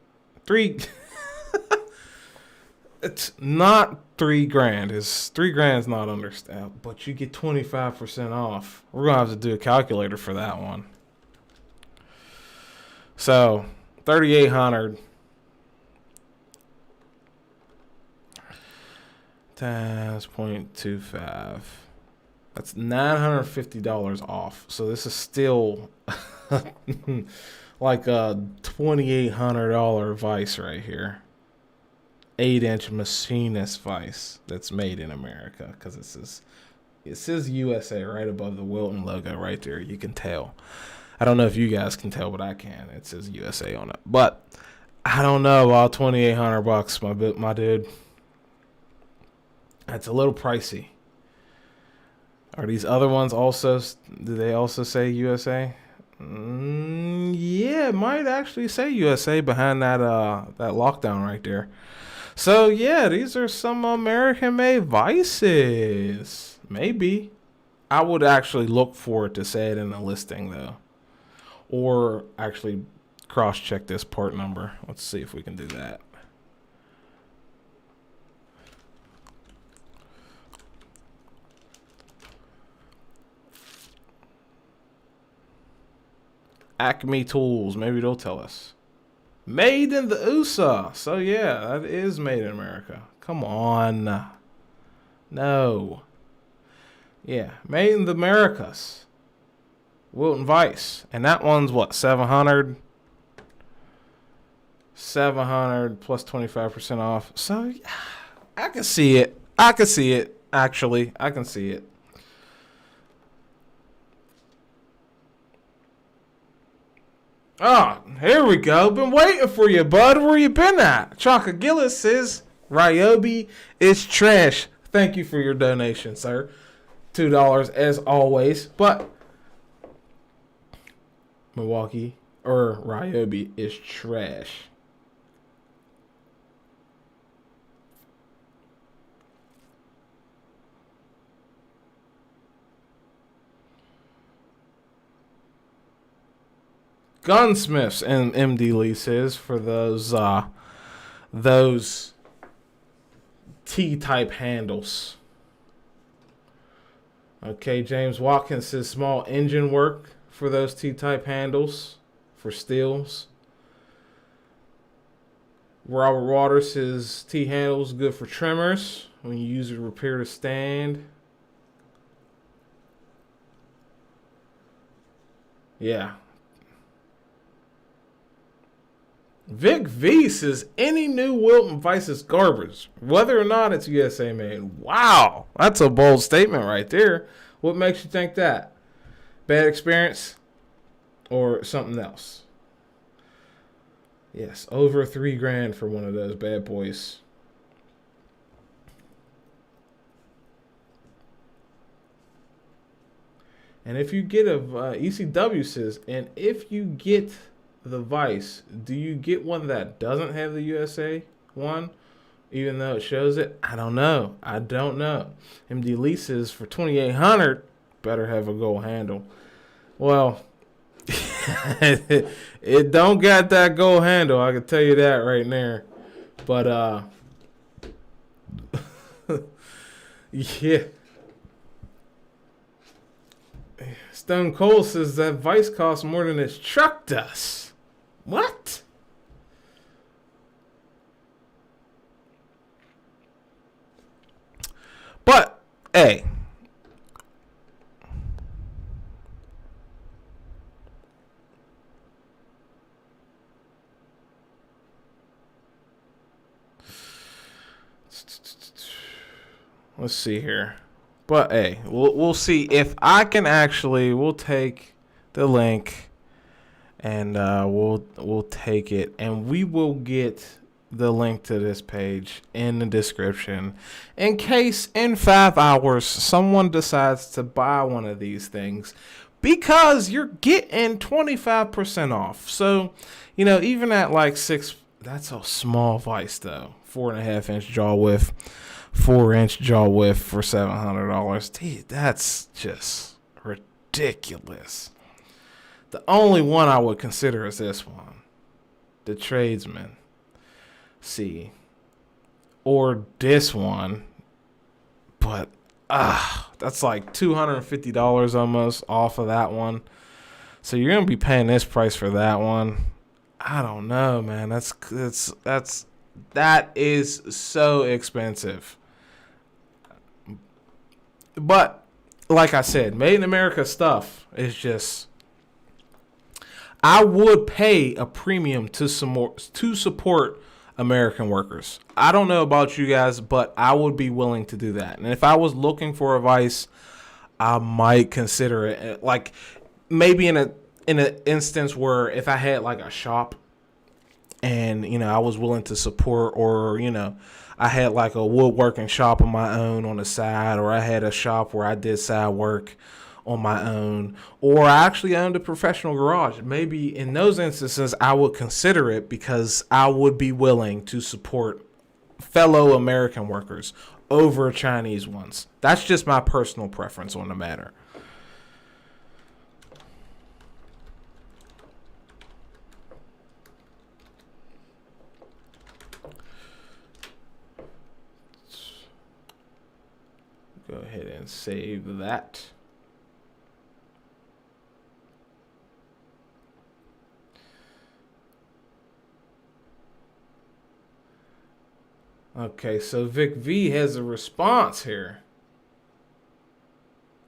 it's not $3,000. It's $3,000 is not understandable, but you get 25% off. We're gonna have to do a calculator for that one. So 3,800 times 0.25. That's $950 off. So this is still like a $2,800 vice right here. 8-inch machinist vice that's made in America, because it says USA right above the Wilton logo right there. You can tell. I don't know if you guys can tell, but I can. It says USA on it. But I don't know about $2,800, my dude. That's a little pricey. Are these other ones also? Do they also say USA? Yeah, it might actually say USA behind that lockdown right there. So yeah, these are some American-made vices. Maybe. I would actually look for it to say it in the listing though, or actually cross-check this part number. Let's see if we can do that. Acme Tools, maybe they'll tell us. Made in the USA. So yeah, that is made in America. Come on. No. Yeah, made in the Americas. Wilton Vice. And that one's what, 700? 700 plus 25% off. So I can see it. Actually, I can see it. Oh, here we go. Been waiting for you, bud. Where you been at? Chaka Gillis says, Ryobi is trash. Thank you for your donation, sir. $2 as always. But Milwaukee or Ryobi is trash. gunsmiths and MD leases for those T-type handles. Okay, James Watkins says small engine work for those T-type handles for steels. Robert Waters says T handles good for trimmers when you use it to repair the stand. Yeah. Vic V says any new Wilton Vice is garbage, whether or not it's USA made. Wow, that's a bold statement right there. What makes you think that? Bad experience or something else? Yes, over $3,000 for one of those bad boys. And if you get ECW says, and if you get the Vice, do you get one that doesn't have the USA one, even though it shows it? I don't know. MD Lee says for $2,800, better have a gold handle. Well, it don't got that gold handle. I can tell you that right there. But yeah. Stone Cold says that Vice costs more than its truck does. What? But, hey. Let's see here. But hey, we'll see if I can actually. We'll take the link, and we'll take it, and we will get the link to this page in the description, in case in 5 hours someone decides to buy one of these things, because you're getting 25% off. So, even at like 6, that's a small Vice though. 4.5-inch jaw width. 4-inch jaw width for $700. Dude, that's just ridiculous. The only one I would consider is this one, the Tradesman. See, or this one, but that's like $250 almost off of that one. So you're gonna be paying this price for that one. I don't know, man. That is so expensive. But like I said, made in America stuff is just, I would pay a premium to support American workers. I don't know about you guys, but I would be willing to do that. And if I was looking for a Vice, I might consider it. Like maybe in an instance where if I had like a shop and I was willing to support, or I had like a woodworking shop on my own on the side, or I had a shop where I did side work on my own, or I actually owned a professional garage. Maybe in those instances, I would consider it, because I would be willing to support fellow American workers over Chinese ones. That's just my personal preference on the matter. Go ahead and save that. Okay, so Vic V has a response here.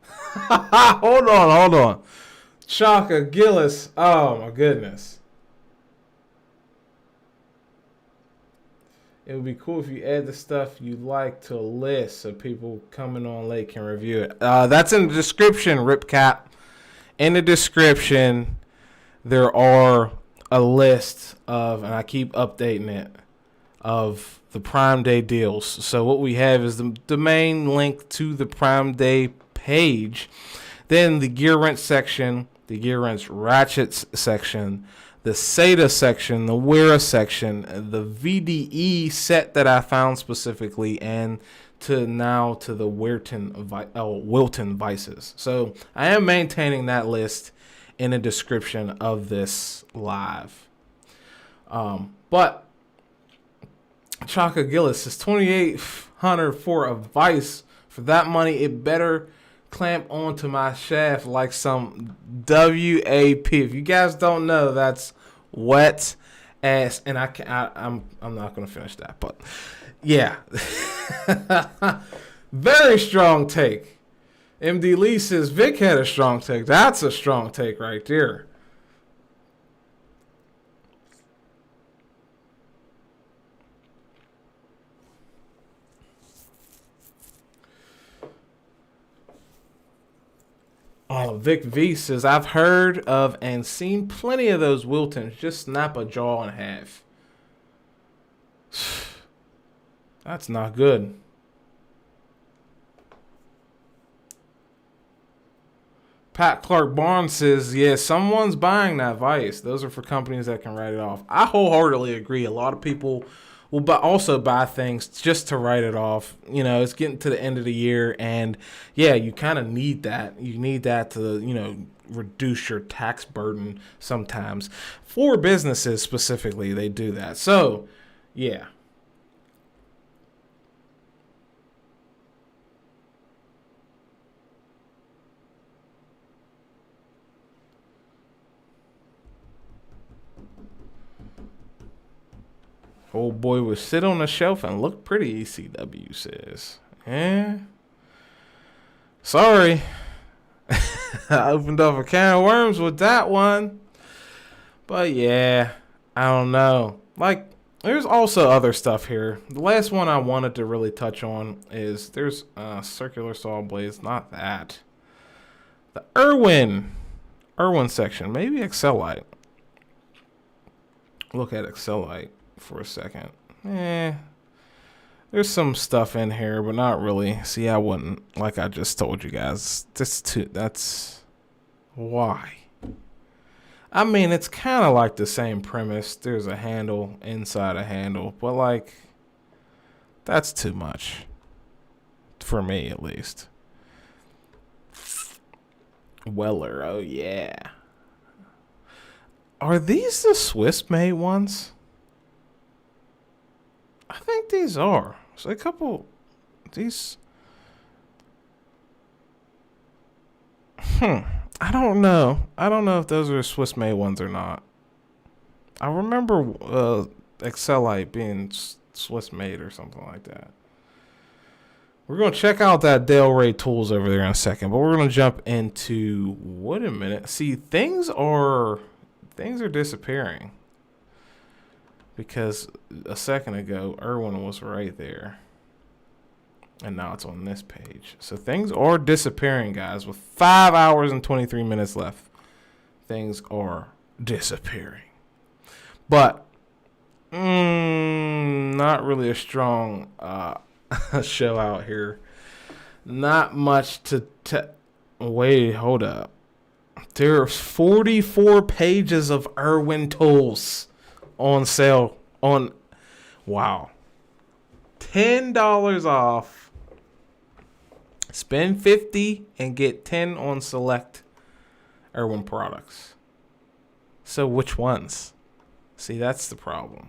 Hold on. Chaka Gillis. Oh my goodness. It would be cool if you add the stuff you like to a list so people coming on late can review it. That's in the description, Ripcap. In the description, there are a list of, and I keep updating it, of the Prime Day deals. So what we have is the main link to the Prime Day page, then the gear wrench section, the gear wrench ratchets section, the SATA section, the Wera section, the VDE set that I found specifically, and to the Wilton Vices. So I am maintaining that list in the description of this live. But Chaka Gillis is $2,800 for a vise. For that money, it better clamp onto my shaft like some WAP. If you guys don't know, that's wet ass. And I'm not gonna finish that, but yeah, very strong take. MD Lee says Vic had a strong take. That's a strong take right there. Vic V says, I've heard of and seen plenty of those Wiltons. Just snap a jaw in half. That's not good. Pat Clark Barnes says, yeah, someone's buying that vice. Those are for companies that can write it off. I wholeheartedly agree. A lot of people will also buy things just to write it off. You know, it's getting to the end of the year, and yeah, you kind of need that. You need that to, you know, reduce your tax burden sometimes. For businesses specifically, they do that. So, yeah. Old boy would sit on the shelf and look pretty, ECW says. Eh? Sorry. I opened up a can of worms with that one. But yeah, I don't know. Like, there's also other stuff here. The last one I wanted to really touch on is there's circular saw blades. Not that. The Irwin section. Maybe Accelite. Look at Accelite for a second. There's some stuff in here, but not really. See, I wouldn't, like I just told you guys. That's why. I mean, it's kind of like the same premise. There's a handle inside a handle, but like, that's too much. For me, at least. Weller, oh yeah. Are these the Swiss-made ones? I think these are. So a couple, these. I don't know. I don't know if those are Swiss-made ones or not. I remember Accelite being Swiss-made or something like that. We're going to check out that Delray Tools over there in a second, but we're going to jump into, wait a minute. See, things are disappearing. Because a second ago, Irwin was right there. And now it's on this page. So things are disappearing, guys. With 5 hours and 23 minutes left, things are disappearing. But, not really a strong show out here. Not much to wait, hold up. There's 44 pages of Irwin Tools on sale on, wow, $10 off. Spend $50 and get 10 on select Irwin products. So which ones? See, that's the problem.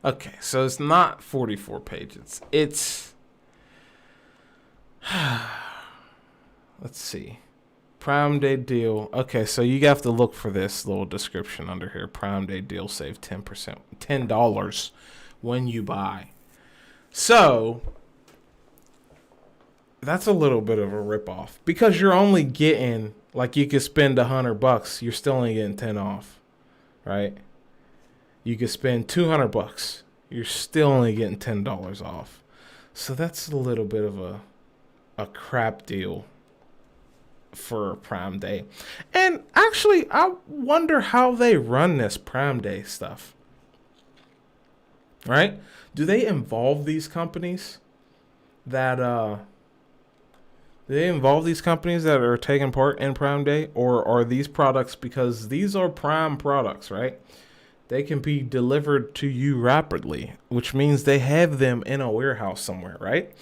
Okay, so it's not 44 pages. It's let's see. Prime Day deal. Okay, so you have to look for this little description under here. Prime Day deal, save 10%, $10 when you buy. So that's a little bit of a ripoff because you're only getting, like, you could spend $100, you're still only getting 10 off, right? You could spend $200, you're still only getting $10 off. So that's a little bit of a crap deal for Prime Day. And actually, I wonder how they run this Prime Day stuff. Right? Do they involve these companies that are taking part in Prime Day, or are these products, because these are Prime products, right? They can be delivered to you rapidly, which means they have them in a warehouse somewhere, right?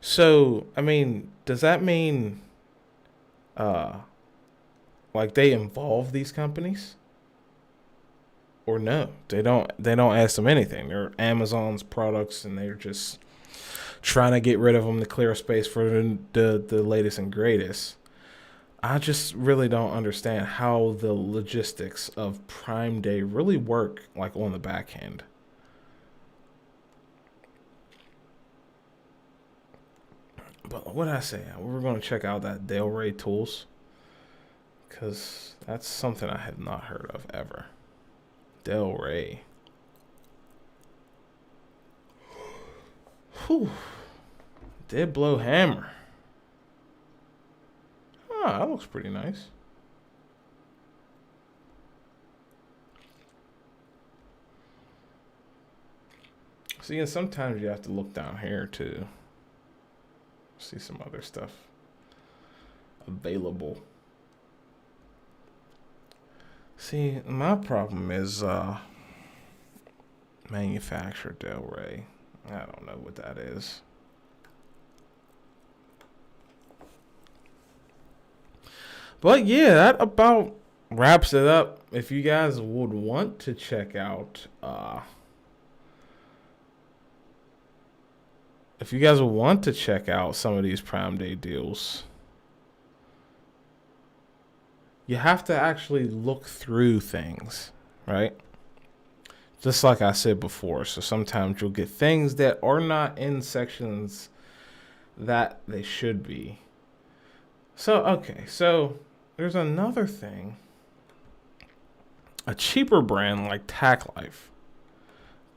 So, I mean, does that mean Like, they involve these companies? Or no, they don't ask them anything. They're Amazon's products, and they're just trying to get rid of them to clear space for the latest and greatest. I just really don't understand how the logistics of Prime Day really work, like, on the back end. But what did I say? We're going to check out that Garnett-Tools, because that's something I have not heard of ever. Garnett. Whew. Dead blow hammer. Ah, that looks pretty nice. See, and sometimes you have to look down here to see some other stuff available. See, my problem is manufacturer Delray. I don't know what that is. But yeah, that about wraps it up. If you guys would want to check out some of these Prime Day deals, you have to actually look through things, right? Just like I said before. So sometimes you'll get things that are not in sections that they should be. So, okay. So there's another thing. A cheaper brand like Tac Life.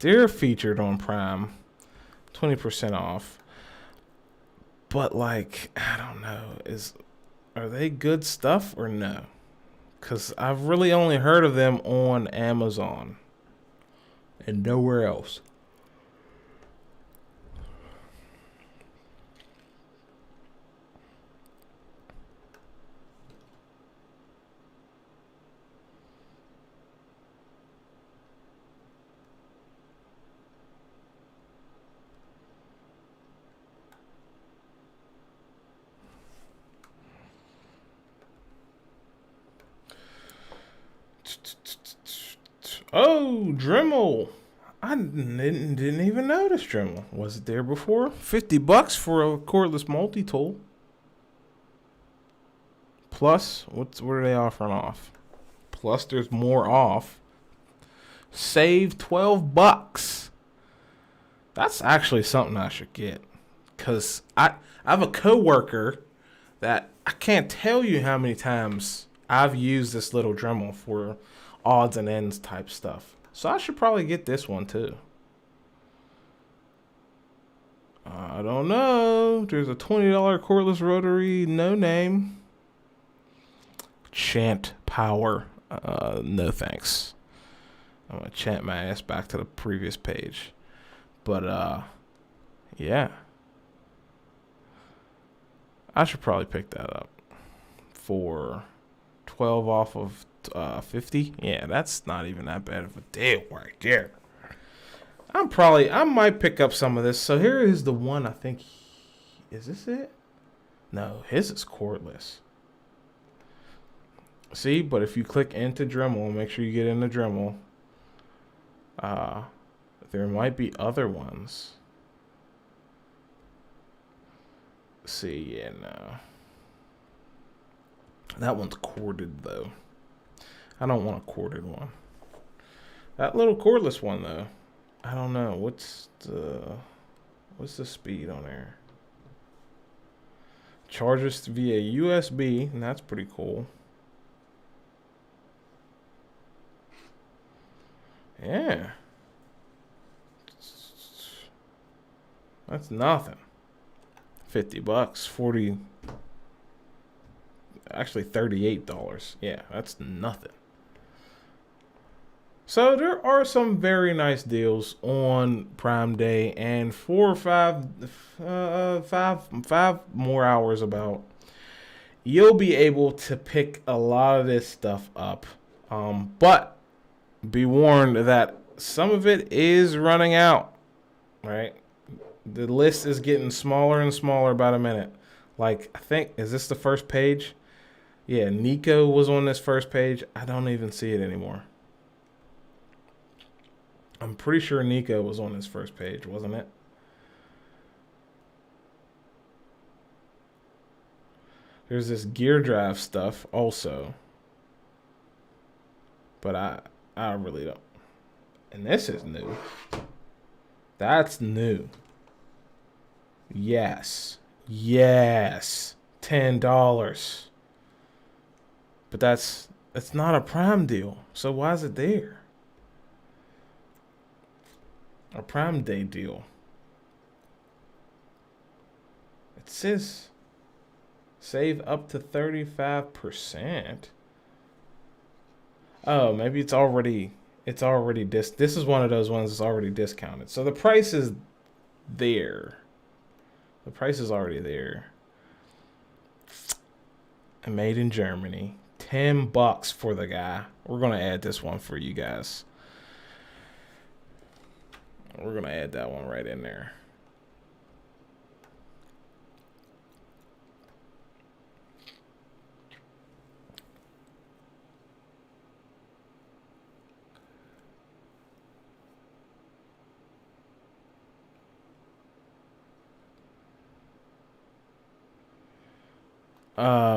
They're featured on Prime. 20% off. But, like, I don't know. Are they good stuff or no? Because I've really only heard of them on Amazon and nowhere else. Oh, Dremel. I didn't even notice Dremel. Was it there before? $50 for a cordless multi-tool. Plus, what are they offering off? Plus, there's more off. Save $12. That's actually something I should get. Because I have a coworker that I can't tell you how many times I've used this little Dremel for odds and ends type stuff. So I should probably get this one too. I don't know. There's a $20 cordless rotary, no name. Chant power. No thanks. I'm gonna chant my ass back to the previous page. But yeah. I should probably pick that up for 12 off of 50. Yeah, that's not even that bad of a deal right there. I might pick up some of this. So here is the one. I think, is this it? No, his is cordless. See, but if you click into Dremel, make sure you get into Dremel. There might be other ones. See, yeah, no. That one's corded though. I don't want a corded one. That little cordless one though, I don't know. What's the speed on there? Charges via USB, and that's pretty cool. Yeah. That's nothing. $50, 40, actually $38. Yeah, that's nothing. So there are some very nice deals on Prime Day, and 4 or 5 more hours about, you'll be able to pick a lot of this stuff up. But be warned that some of it is running out, right? The list is getting smaller and smaller by the minute. Like, I think, is this the first page? Yeah, Nico was on this first page. I don't even see it anymore. I'm pretty sure Nico was on this first page, wasn't it? There's this gear drive stuff also. But I really don't. And this is new. That's new. Yes. Yes. $10. But it's not a Prime deal. So why is it there? A Prime Day deal. It says save up to 35%. Oh, maybe it's already this is one of those ones that's already discounted. So the price is there. The price is already there. And made in Germany. $10 for the guy. We're gonna add this one for you guys. We're gonna add that one right in there.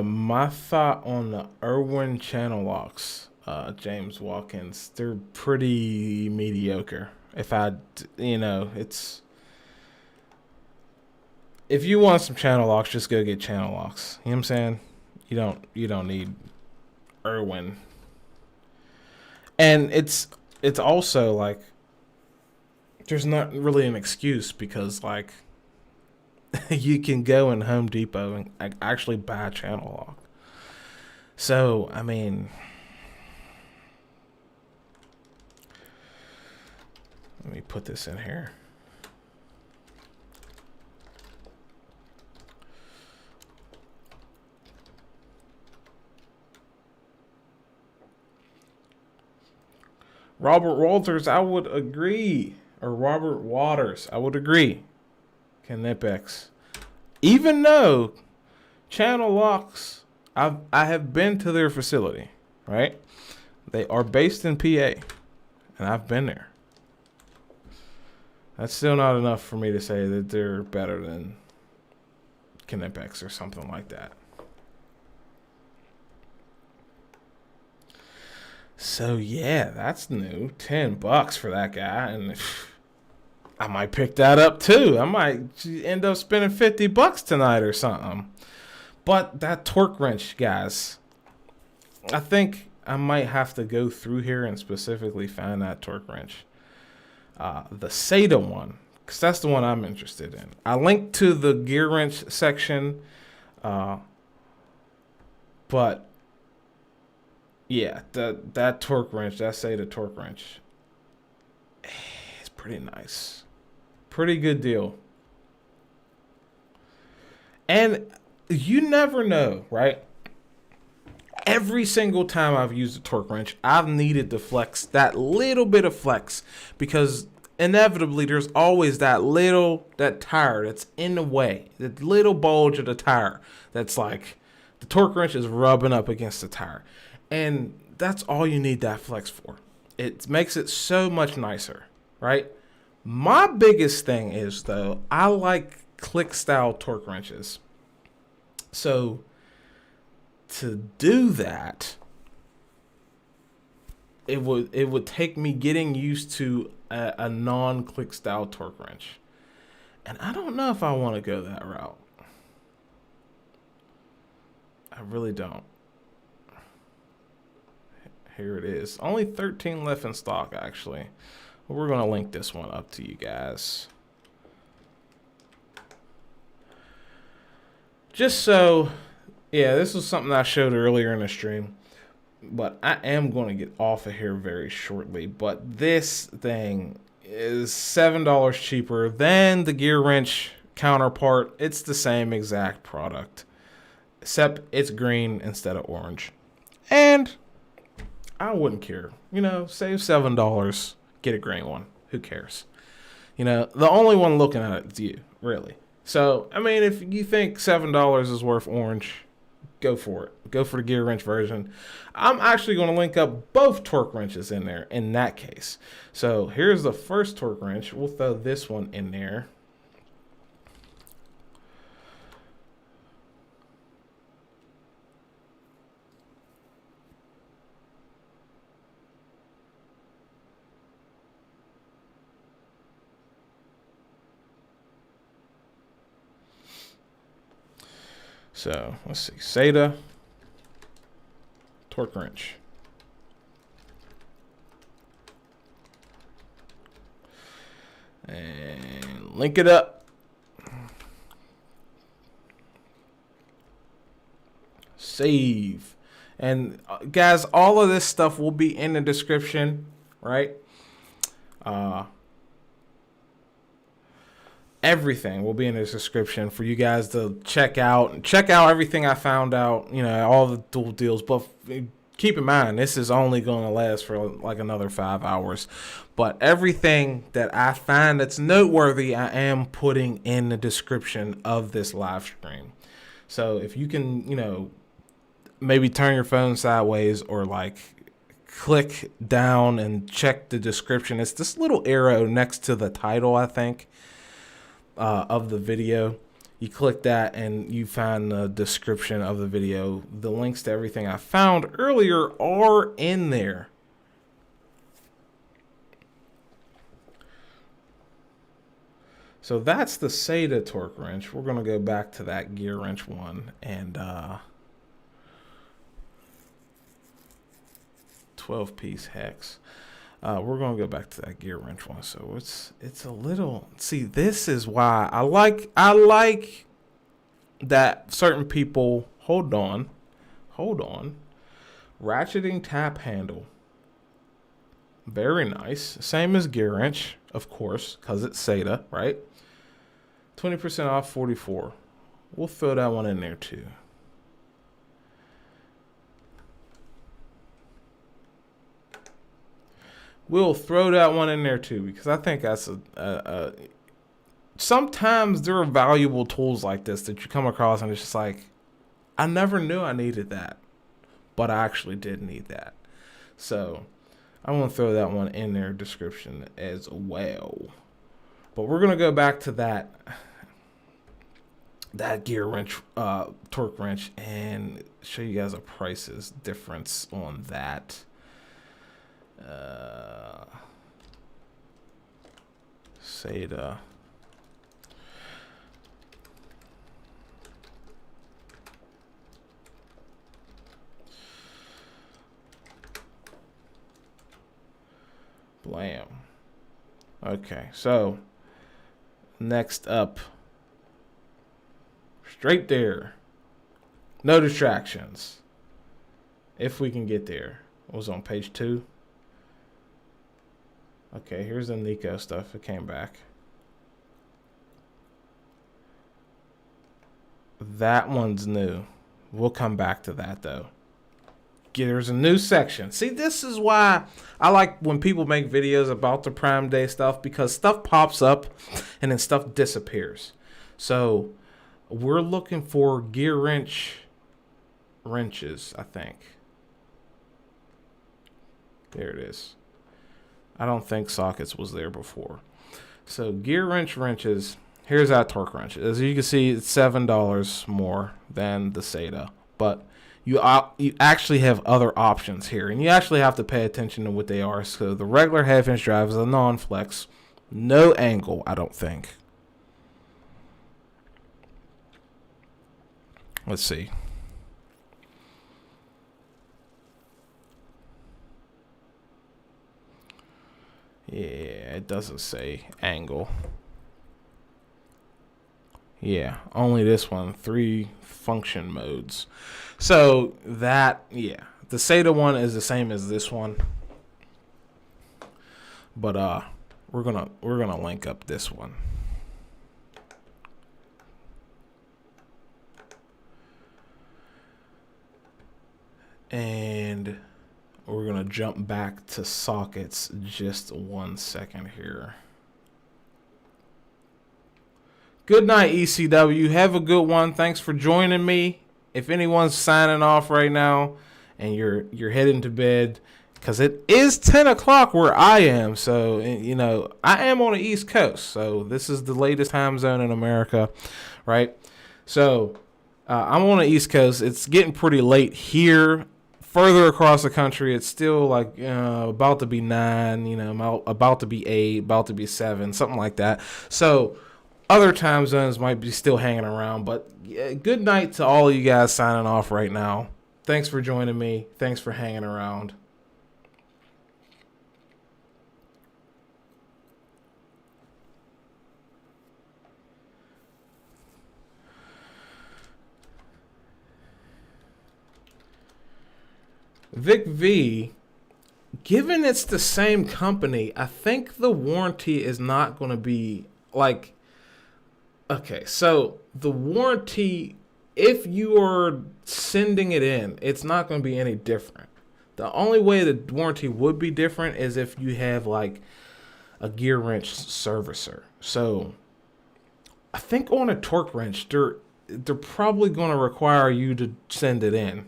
My thought on the Irwin channel locks, James Watkins, they're pretty mediocre. It's if you want some channel locks, just go get channel locks. You know what I'm saying? You don't need Irwin. And it's also like there's not really an excuse because like you can go in Home Depot and actually buy a channel lock. So, I mean, let me put this in here. Robert Walters, I would agree. Or Robert Waters, I would agree. Knipex. Even though channel locks, I have been to their facility, right? They are based in PA, and I've been there. That's still not enough for me to say that they're better than Knipex or something like that. So yeah, that's new. $10 for that guy, and I might pick that up too. I might end up spending $50 tonight or something. But that torque wrench, guys, I think I might have to go through here and specifically find that torque wrench. The SATA one, because that's the one I'm interested in. I linked to the gear wrench section, but yeah, that torque wrench, that SATA torque wrench, it's pretty nice. Pretty good deal. And you never know, right? Every single time I've used a torque wrench, I've needed to flex that little bit of flex because inevitably there's always that tire that's in the way, that little bulge of the tire that's like the torque wrench is rubbing up against the tire. And that's all you need that flex for. It makes it so much nicer, right? My biggest thing is, though, I like click-style torque wrenches. So, to do that, it would take me getting used to a non-click style torque wrench. And I don't know if I want to go that route. I really don't. Here it is. Only 13 left in stock, actually. We're going to link this one up to you guys. Just so, yeah, this was something I showed earlier in the stream. But I am going to get off of here very shortly. But this thing is $7 cheaper than the gear wrench counterpart. It's the same exact product, except it's green instead of orange. And I wouldn't care. Save $7. Get a green one. Who cares? The only one looking at it is you, really. So, I mean, if you think $7 is worth orange, go for it. Go for the gear wrench version. I'm actually going to link up both torque wrenches in there in that case. So here's the first torque wrench. We'll throw this one in there. So let's see, SATA torque wrench. And link it up. Save. And guys, all of this stuff will be in the description, right? Everything will be in the description for you guys to check out everything I found out, you know, all the tool deals. But keep in mind, this is only going to last for like another 5 hours. But everything that I find that's noteworthy, I am putting in the description of this live stream. So if you can, you know, maybe turn your phone sideways or like click down and check the description. It's this little arrow next to the title, I think. Of the video. You click that and you find the description of the video. The links to everything I found earlier are in there. So that's the SATA torque wrench. We're going to go back to that gear wrench one and 12-piece hex. We're going to go back to that gear wrench one. So it's a little, see, this is why I like that certain people, hold on, ratcheting tap handle. Very nice. Same as gear wrench, of course, because it's SATA, right? 20% off 44. We'll throw that one in there too. We'll throw that one in there too, because I think that's sometimes there are valuable tools like this that you come across and it's just like, I never knew I needed that, but I actually did need that. So I'm going to throw that one in their description as well. But we're going to go back to that gear wrench, torque wrench, and show you guys a prices difference on that. SATA. Blam. Okay, so next up, straight there. No distractions. If we can get there. It was on page 2. Okay, here's the Nico stuff. It came back. That one's new. We'll come back to that, though. There's a new section. See, this is why I like when people make videos about the Prime Day stuff, because stuff pops up and then stuff disappears. So we're looking for gear wrenches, I think. There it is. I don't think sockets was there before. So gear wrenches. Here's that torque wrench. As you can see, it's $7 more than the SATA, but you actually have other options here, and you actually have to pay attention to what they are. So the regular half-inch drive is a non-flex, no angle, I don't think. Let's see. Yeah, it doesn't say angle. Yeah, only this one, 3 function modes. So that, yeah, the SATA one is the same as this one, but we're gonna link up this one. And we're gonna jump back to sockets just 1 second here. Good night, ECW. Have a good one. Thanks for joining me. if anyone's signing off right now and you're heading to bed, because it is 10 o'clock where I am. So, you know, I am on the East Coast. So this is the latest time zone in America, right? So I'm on the East Coast. It's getting pretty late here. Further across the country, it's still like about to be 9, you know, about to be 8, about to be 7, something like that. So other time zones might be still hanging around. But good night to all of you guys signing off right now. Thanks for joining me. Thanks for hanging around. Vic V, given it's the same company, I think the warranty is not going to be like, okay, so the warranty, if you are sending it in, it's not going to be any different. The only way the warranty would be different is if you have like a gear wrench servicer. So I think on a torque wrench, they're probably going to require you to send it in.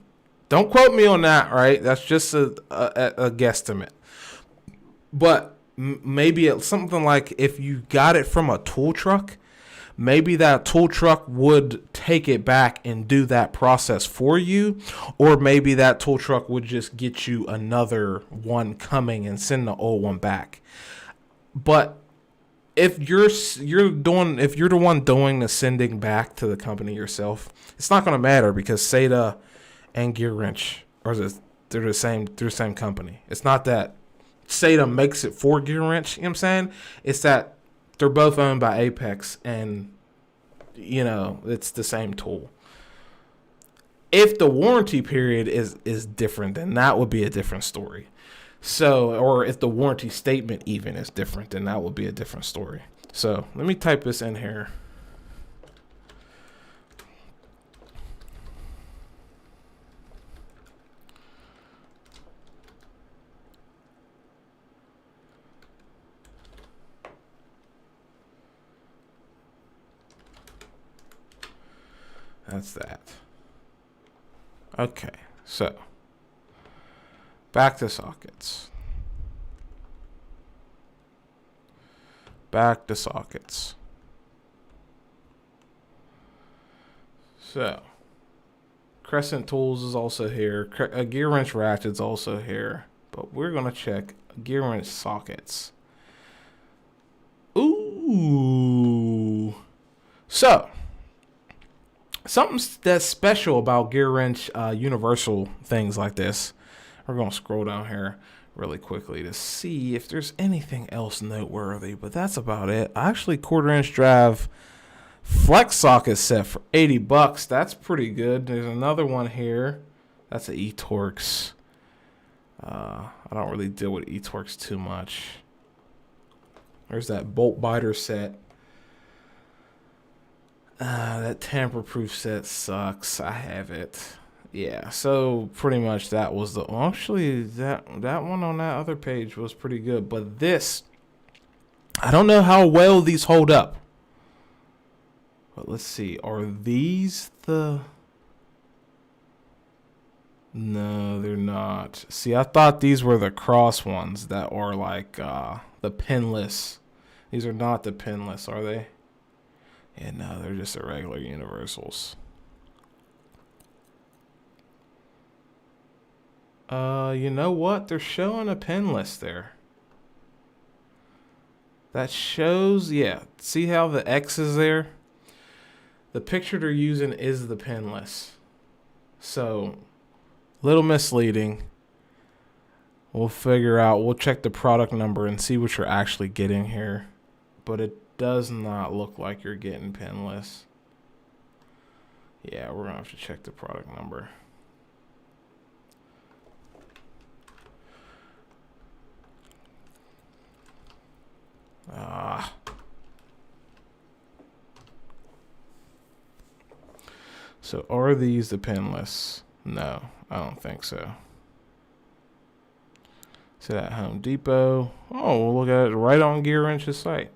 Don't quote me on that, right? That's just a guesstimate. But maybe it's something like if you got it from a tool truck, maybe that tool truck would take it back and do that process for you. Or maybe that tool truck would just get you another one coming and send the old one back. But if you're the one doing the sending back to the company yourself, it's not going to matter because SATA and Gear Wrench they're the same company. It's not that SATA makes it for Gear Wrench, you know what I'm saying? It's that they're both owned by Apex and, you know, it's the same tool. If the warranty period is different, then that would be a different story. So, or if the warranty statement even is different, then that would be a different story. So let me type this in here. That's that. Okay, so back to sockets. So Crescent Tools is also here. Gear Wrench Ratchet's also here. But we're going to check Gear Wrench sockets. Ooh. So something that's special about Gear Wrench universal things like this. We're going to scroll down here really quickly to see if there's anything else noteworthy, but that's about it. Actually, 1/4 inch drive flex socket set for $80. That's pretty good. There's another one here. That's an eTorx. I don't really deal with eTorx too much. There's that bolt biter set. That tamper-proof set sucks. I have it. Yeah, so pretty much that was the... Actually, that one on that other page was pretty good. But this, I don't know how well these hold up. But let's see. Are these the... No, they're not. See, I thought these were the cross ones that are like the pinless. These are not the pinless, are they? Yeah, no, they're just the regular universals. You know what? They're showing a pinless there. That shows, yeah. See how the X is there? The picture they're using is the pinless. So, little misleading. We'll figure out, we'll check the product number and see what you're actually getting here. But it does not look like you're getting pinless. Yeah, we're gonna have to check the product number. So are these the pinless? No, I don't think so. See that Home Depot? Oh, look at it right on Gear Wrench's site.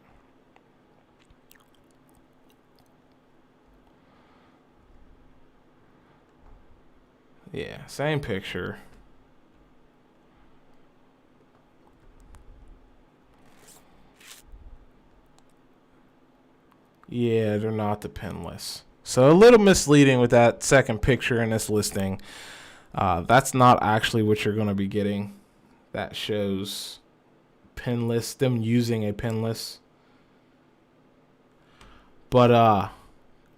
Yeah, same picture. Yeah, they're not the pinless. So a little misleading with that second picture in this listing. That's not actually what you're going to be getting. That shows pinless, them using a pinless. But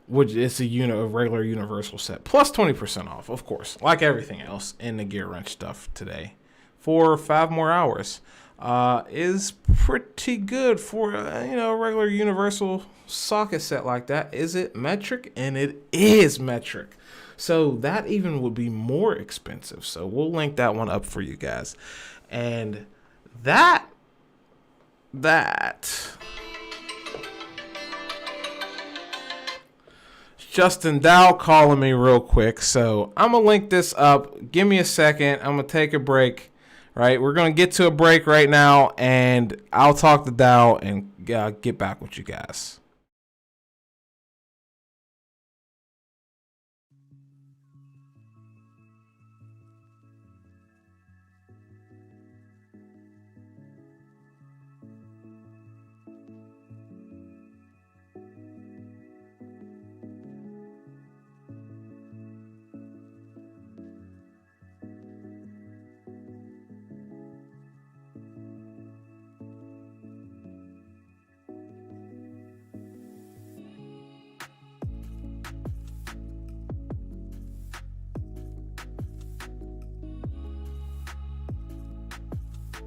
which it's a regular universal set plus 20% off, of course, like everything else in the gear wrench stuff today, for 5 more hours. Is pretty good for a regular universal socket set like that. Is it metric? And it is metric. So that even would be more expensive. So we'll link that one up for you guys. And that Justin Dow calling me real quick. So I'm going to link this up. Give me a second. I'm going to take a break. Right, we're going to get to a break right now, and I'll talk to Dow and get back with you guys.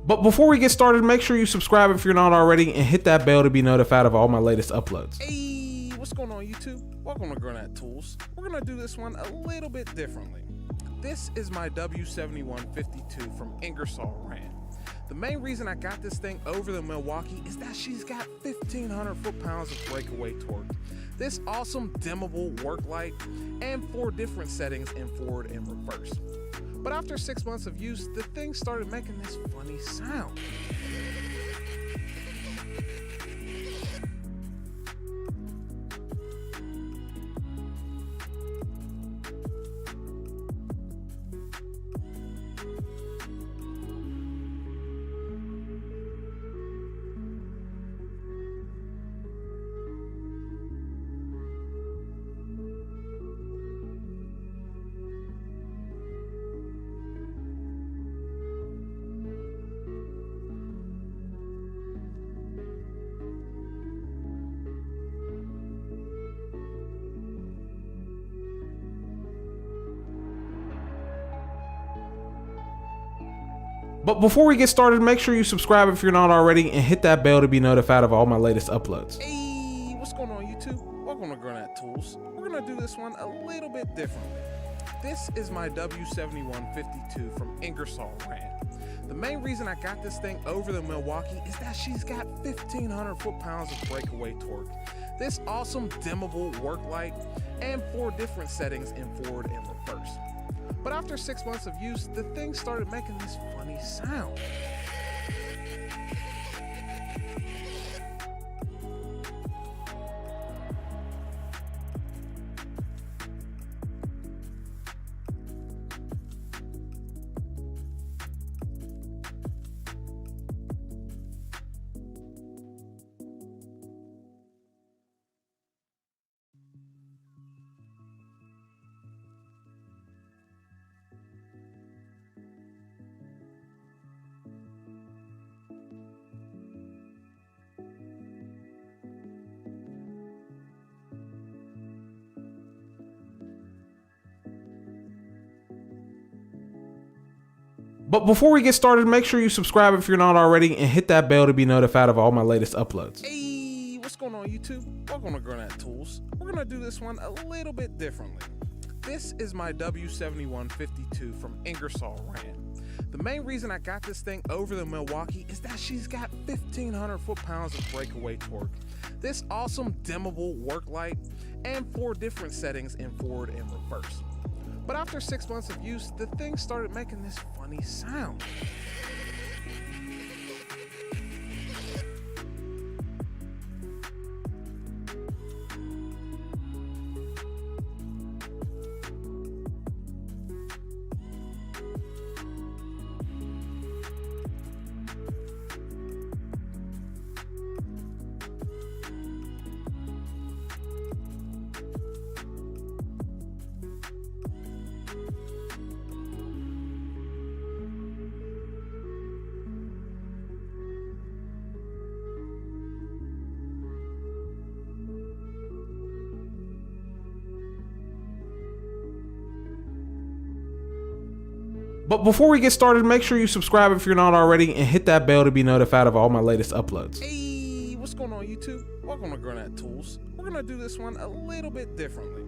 But before we get started, make sure you subscribe if you're not already and hit that bell to be notified of all my latest uploads. Hey, what's going on YouTube? Welcome to Garnett-Tools. We're going to do this one a little bit differently. This is my W7152 from Ingersoll Rand. The main reason I got this thing over the Milwaukee is that she's got 1,500 foot-pounds of breakaway torque, this awesome dimmable work light, and 4 different settings in forward and reverse. But after 6 months of use, the thing started making this funny sound. But before we get started, make sure you subscribe if you're not already and hit that bell to be notified of all my latest uploads. Hey, what's going on YouTube? Welcome to Garnett-Tools. We're going to do this one a little bit differently. This is my W7152 from Ingersoll Rand. The main reason I got this thing over the Milwaukee is that she's got 1,500 foot-pounds of breakaway torque, this awesome dimmable work light, and 4 different settings in forward and reverse. But after 6 months of use, the thing started making this funny sound. But before we get started, make sure you subscribe if you're not already and hit that bell to be notified of all my latest uploads. Hey, what's going on YouTube? Welcome to Garnett-Tools. We're going to do this one a little bit differently. This is my W7152 from Ingersoll Rand. The main reason I got this thing over the Milwaukee is that she's got 1,500 foot-pounds of breakaway torque, this awesome dimmable work light, and 4 different settings in forward and reverse. But after 6 months of use, the thing started making this funny sound. But before we get started, make sure you subscribe if you're not already and hit that bell to be notified of all my latest uploads. Hey, what's going on YouTube? Welcome to Garnett-Tools. We're gonna do this one a little bit differently.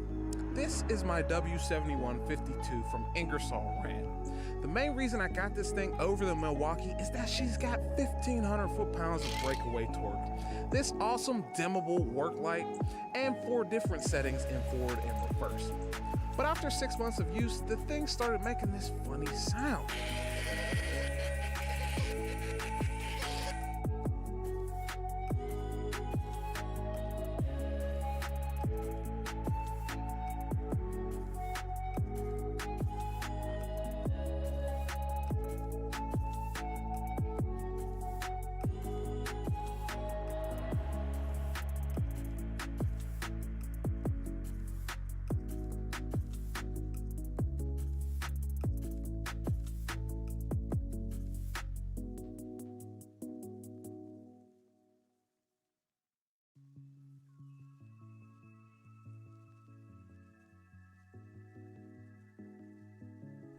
This is my W7152 from Ingersoll Rand. The main reason I got this thing over the Milwaukee is that she's got 1,500 foot-pounds of breakaway torque, this awesome dimmable work light, and 4 different settings in forward and reverse. But after 6 months of use, the thing started making this funny sound.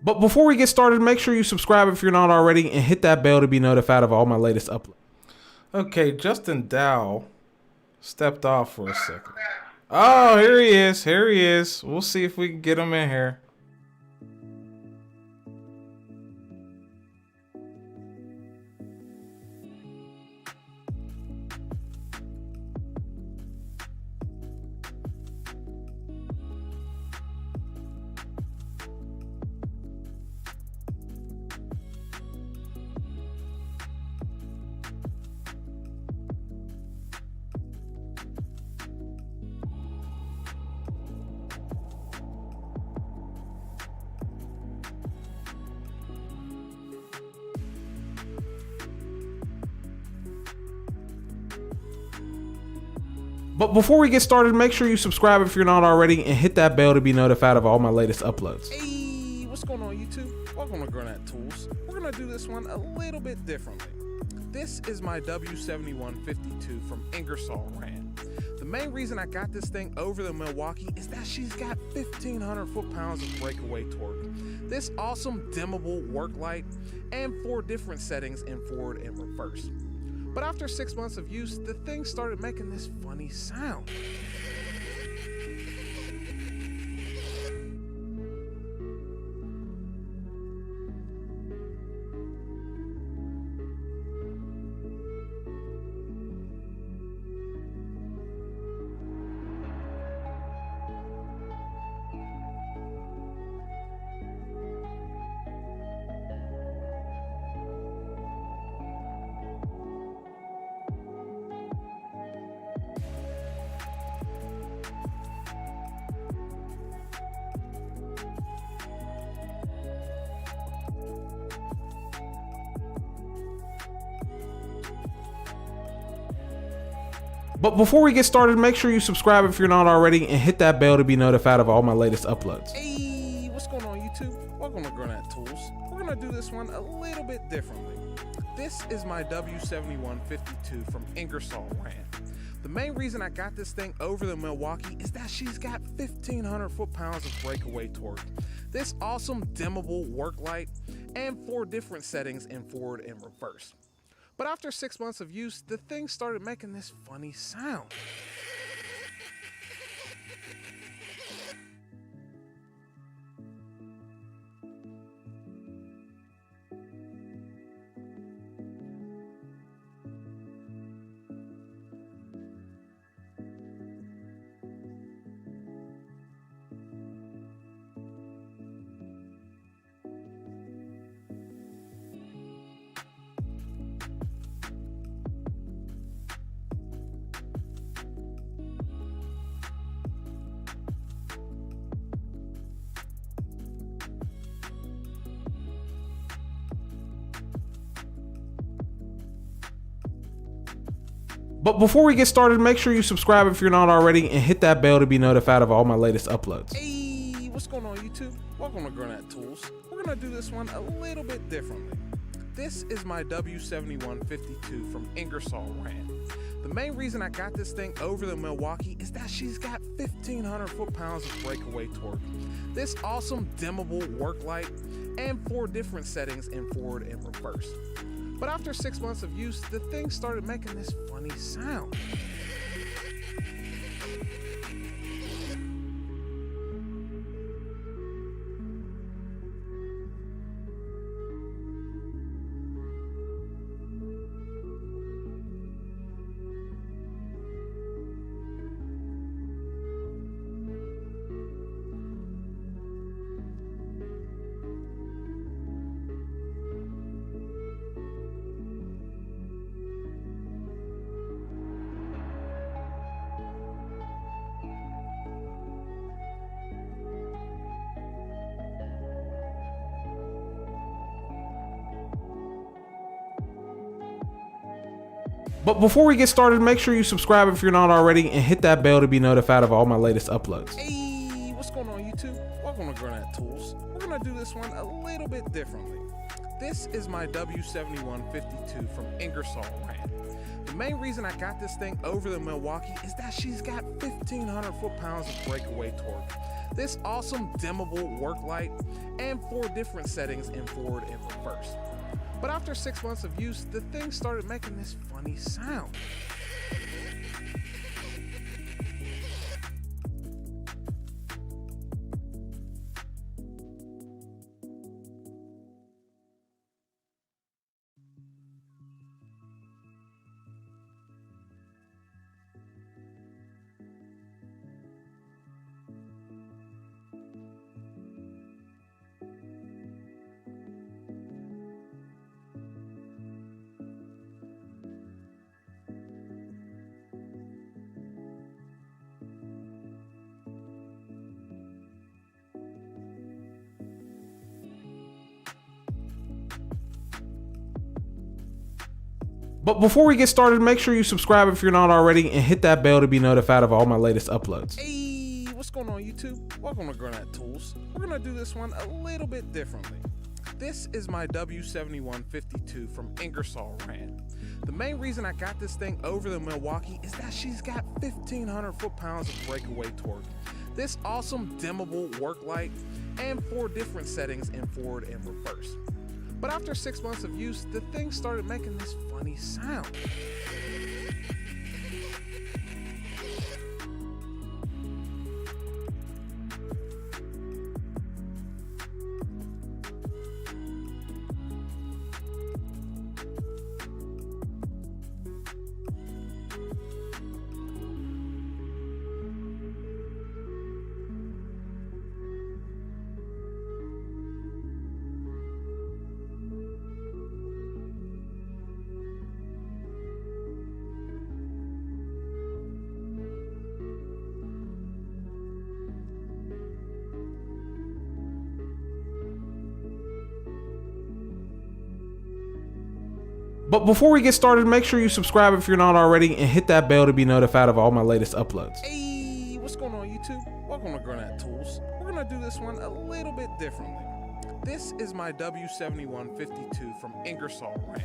But before we get started, make sure you subscribe if you're not already and hit that bell to be notified of all my latest uploads. Okay, Justin Dow stepped off for a second. Oh, here he is. Here he is. We'll see if we can get him in here. But before we get started, make sure you subscribe if you're not already and hit that bell to be notified of all my latest uploads. Hey, what's going on YouTube? Welcome to Garnett-Tools. We're gonna do this one a little bit differently. This is my W7152 from Ingersoll Rand. The main reason I got this thing over the Milwaukee is that she's got 1,500 foot-pounds of breakaway torque, this awesome dimmable work light, and 4 different settings in forward and reverse. But after 6 months of use, the thing started making this funny sound. But before we get started, make sure you subscribe if you're not already and hit that bell to be notified of all my latest uploads. Hey, what's going on YouTube? Welcome to Garnett-Tools. We're gonna do this one a little bit differently. This is my W7152 from Ingersoll Rand. The main reason I got this thing over the Milwaukee is that she's got 1,500 foot-pounds of breakaway torque, this awesome dimmable work light, and 4 different settings in forward and reverse. But after 6 months of use, the thing started making this funny sound. But before we get started, make sure you subscribe if you're not already and hit that bell to be notified of all my latest uploads. Hey, what's going on YouTube? Welcome to Garnett-Tools. We're gonna do this one a little bit differently. This is my W7152 from Ingersoll Rand. The main reason I got this thing over the Milwaukee is that she's got 1,500 foot-pounds of breakaway torque, this awesome dimmable work light, and 4 different settings in forward and reverse. But after 6 months of use, the thing started making this funny sound. But before we get started, make sure you subscribe if you're not already and hit that bell to be notified of all my latest uploads. Hey, what's going on YouTube? Welcome to Garnett-Tools. We're gonna do this one a little bit differently. This is my W7152 from Ingersoll Rand. The main reason I got this thing over the Milwaukee is that she's got 1,500 foot-pounds of breakaway torque, this awesome dimmable work light, and 4 different settings in forward and reverse. But after 6 months of use, the thing started making this funny sound. But before we get started, make sure you subscribe if you're not already and hit that bell to be notified of all my latest uploads. Hey, what's going on YouTube? Welcome to Garnett-Tools. We're gonna do this one a little bit differently. This is my W7152 from Ingersoll Rand. The main reason I got this thing over the Milwaukee is that she's got 1,500 foot-pounds of breakaway torque, this awesome dimmable work light, and 4 different settings in forward and reverse. But after 6 months of use, the thing started making this funny sound. But before we get started, make sure you subscribe if you're not already and hit that bell to be notified of all my latest uploads. Hey, what's going on YouTube? Welcome to Garnett-Tools. We're gonna do this one a little bit differently. This is my W7152 from Ingersoll Rand.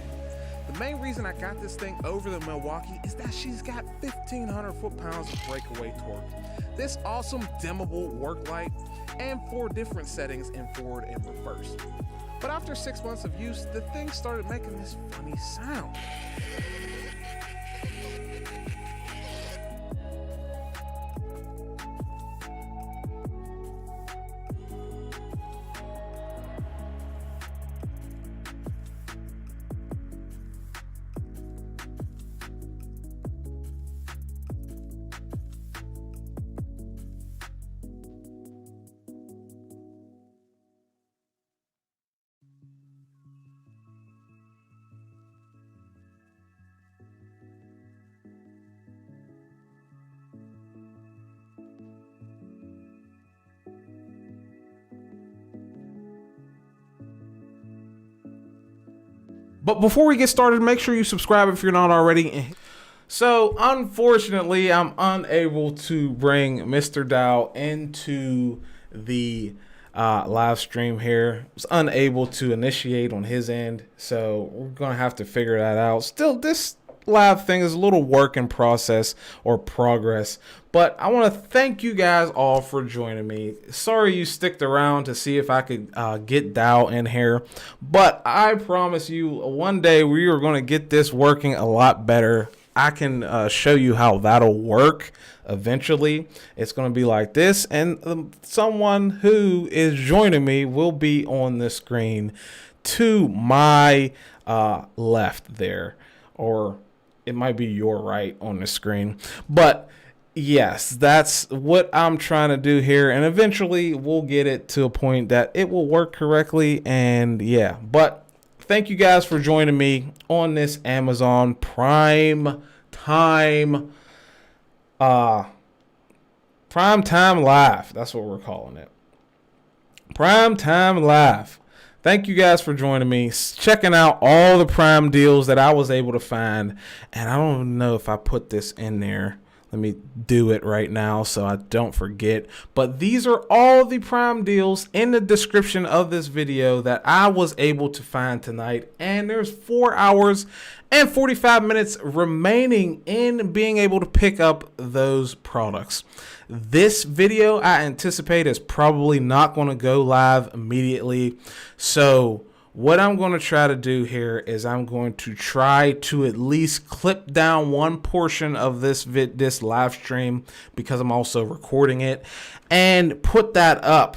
The main reason I got this thing over the Milwaukee is that she's got 1,500 foot-pounds of breakaway torque, this awesome dimmable work light, and 4 different settings in forward and reverse. But after 6 months of use, the thing started making this funny sound. But before we get started, make sure you subscribe if you're not already. So unfortunately, I'm unable to bring Mr. Dow into the live stream here. Was unable to initiate on his end, so we're gonna have to figure that out. Still, this live thing is a little work in process or progress, but I want to thank you guys all for joining me. Sorry you sticked around to see if I could get Dow in here, but I promise you one day we are going to get this working a lot better. I can show you how that'll work eventually. It's going to be like this, and someone who is joining me will be on the screen to my left there, or it might be your right on the screen. But yes, that's what I'm trying to do here, and eventually we'll get it to a point that it will work correctly. And yeah, but thank you guys for joining me on this Amazon Prime Time Live. That's what we're calling it. Prime Time Live. Thank you guys for joining me, checking out all the Prime deals that I was able to find. And I don't know if I put this in there. Let me do it right now so I don't forget. But these are all the Prime deals in the description of this video that I was able to find tonight. And there's 4 hours and 45 minutes remaining in being able to pick up those products. This video I anticipate is probably not going to go live immediately. So what I'm going to try to do here is I'm going to try to at least clip down one portion of this live stream, because I'm also recording it, and put that up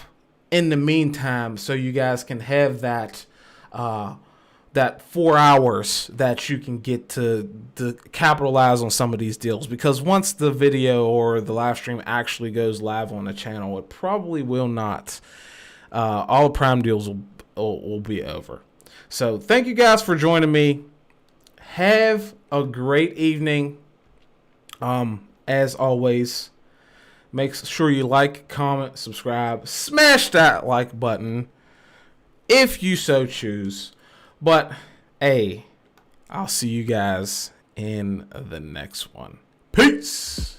in the meantime so you guys can have that 4 hours that you can get to capitalize on some of these deals. Because once the video or the live stream actually goes live on the channel, it probably will not. All the Prime deals will be over. So thank you guys for joining me. Have a great evening. As always, make sure you like, comment, subscribe, smash that like button if you so choose. But hey, I'll see you guys in the next one. Peace.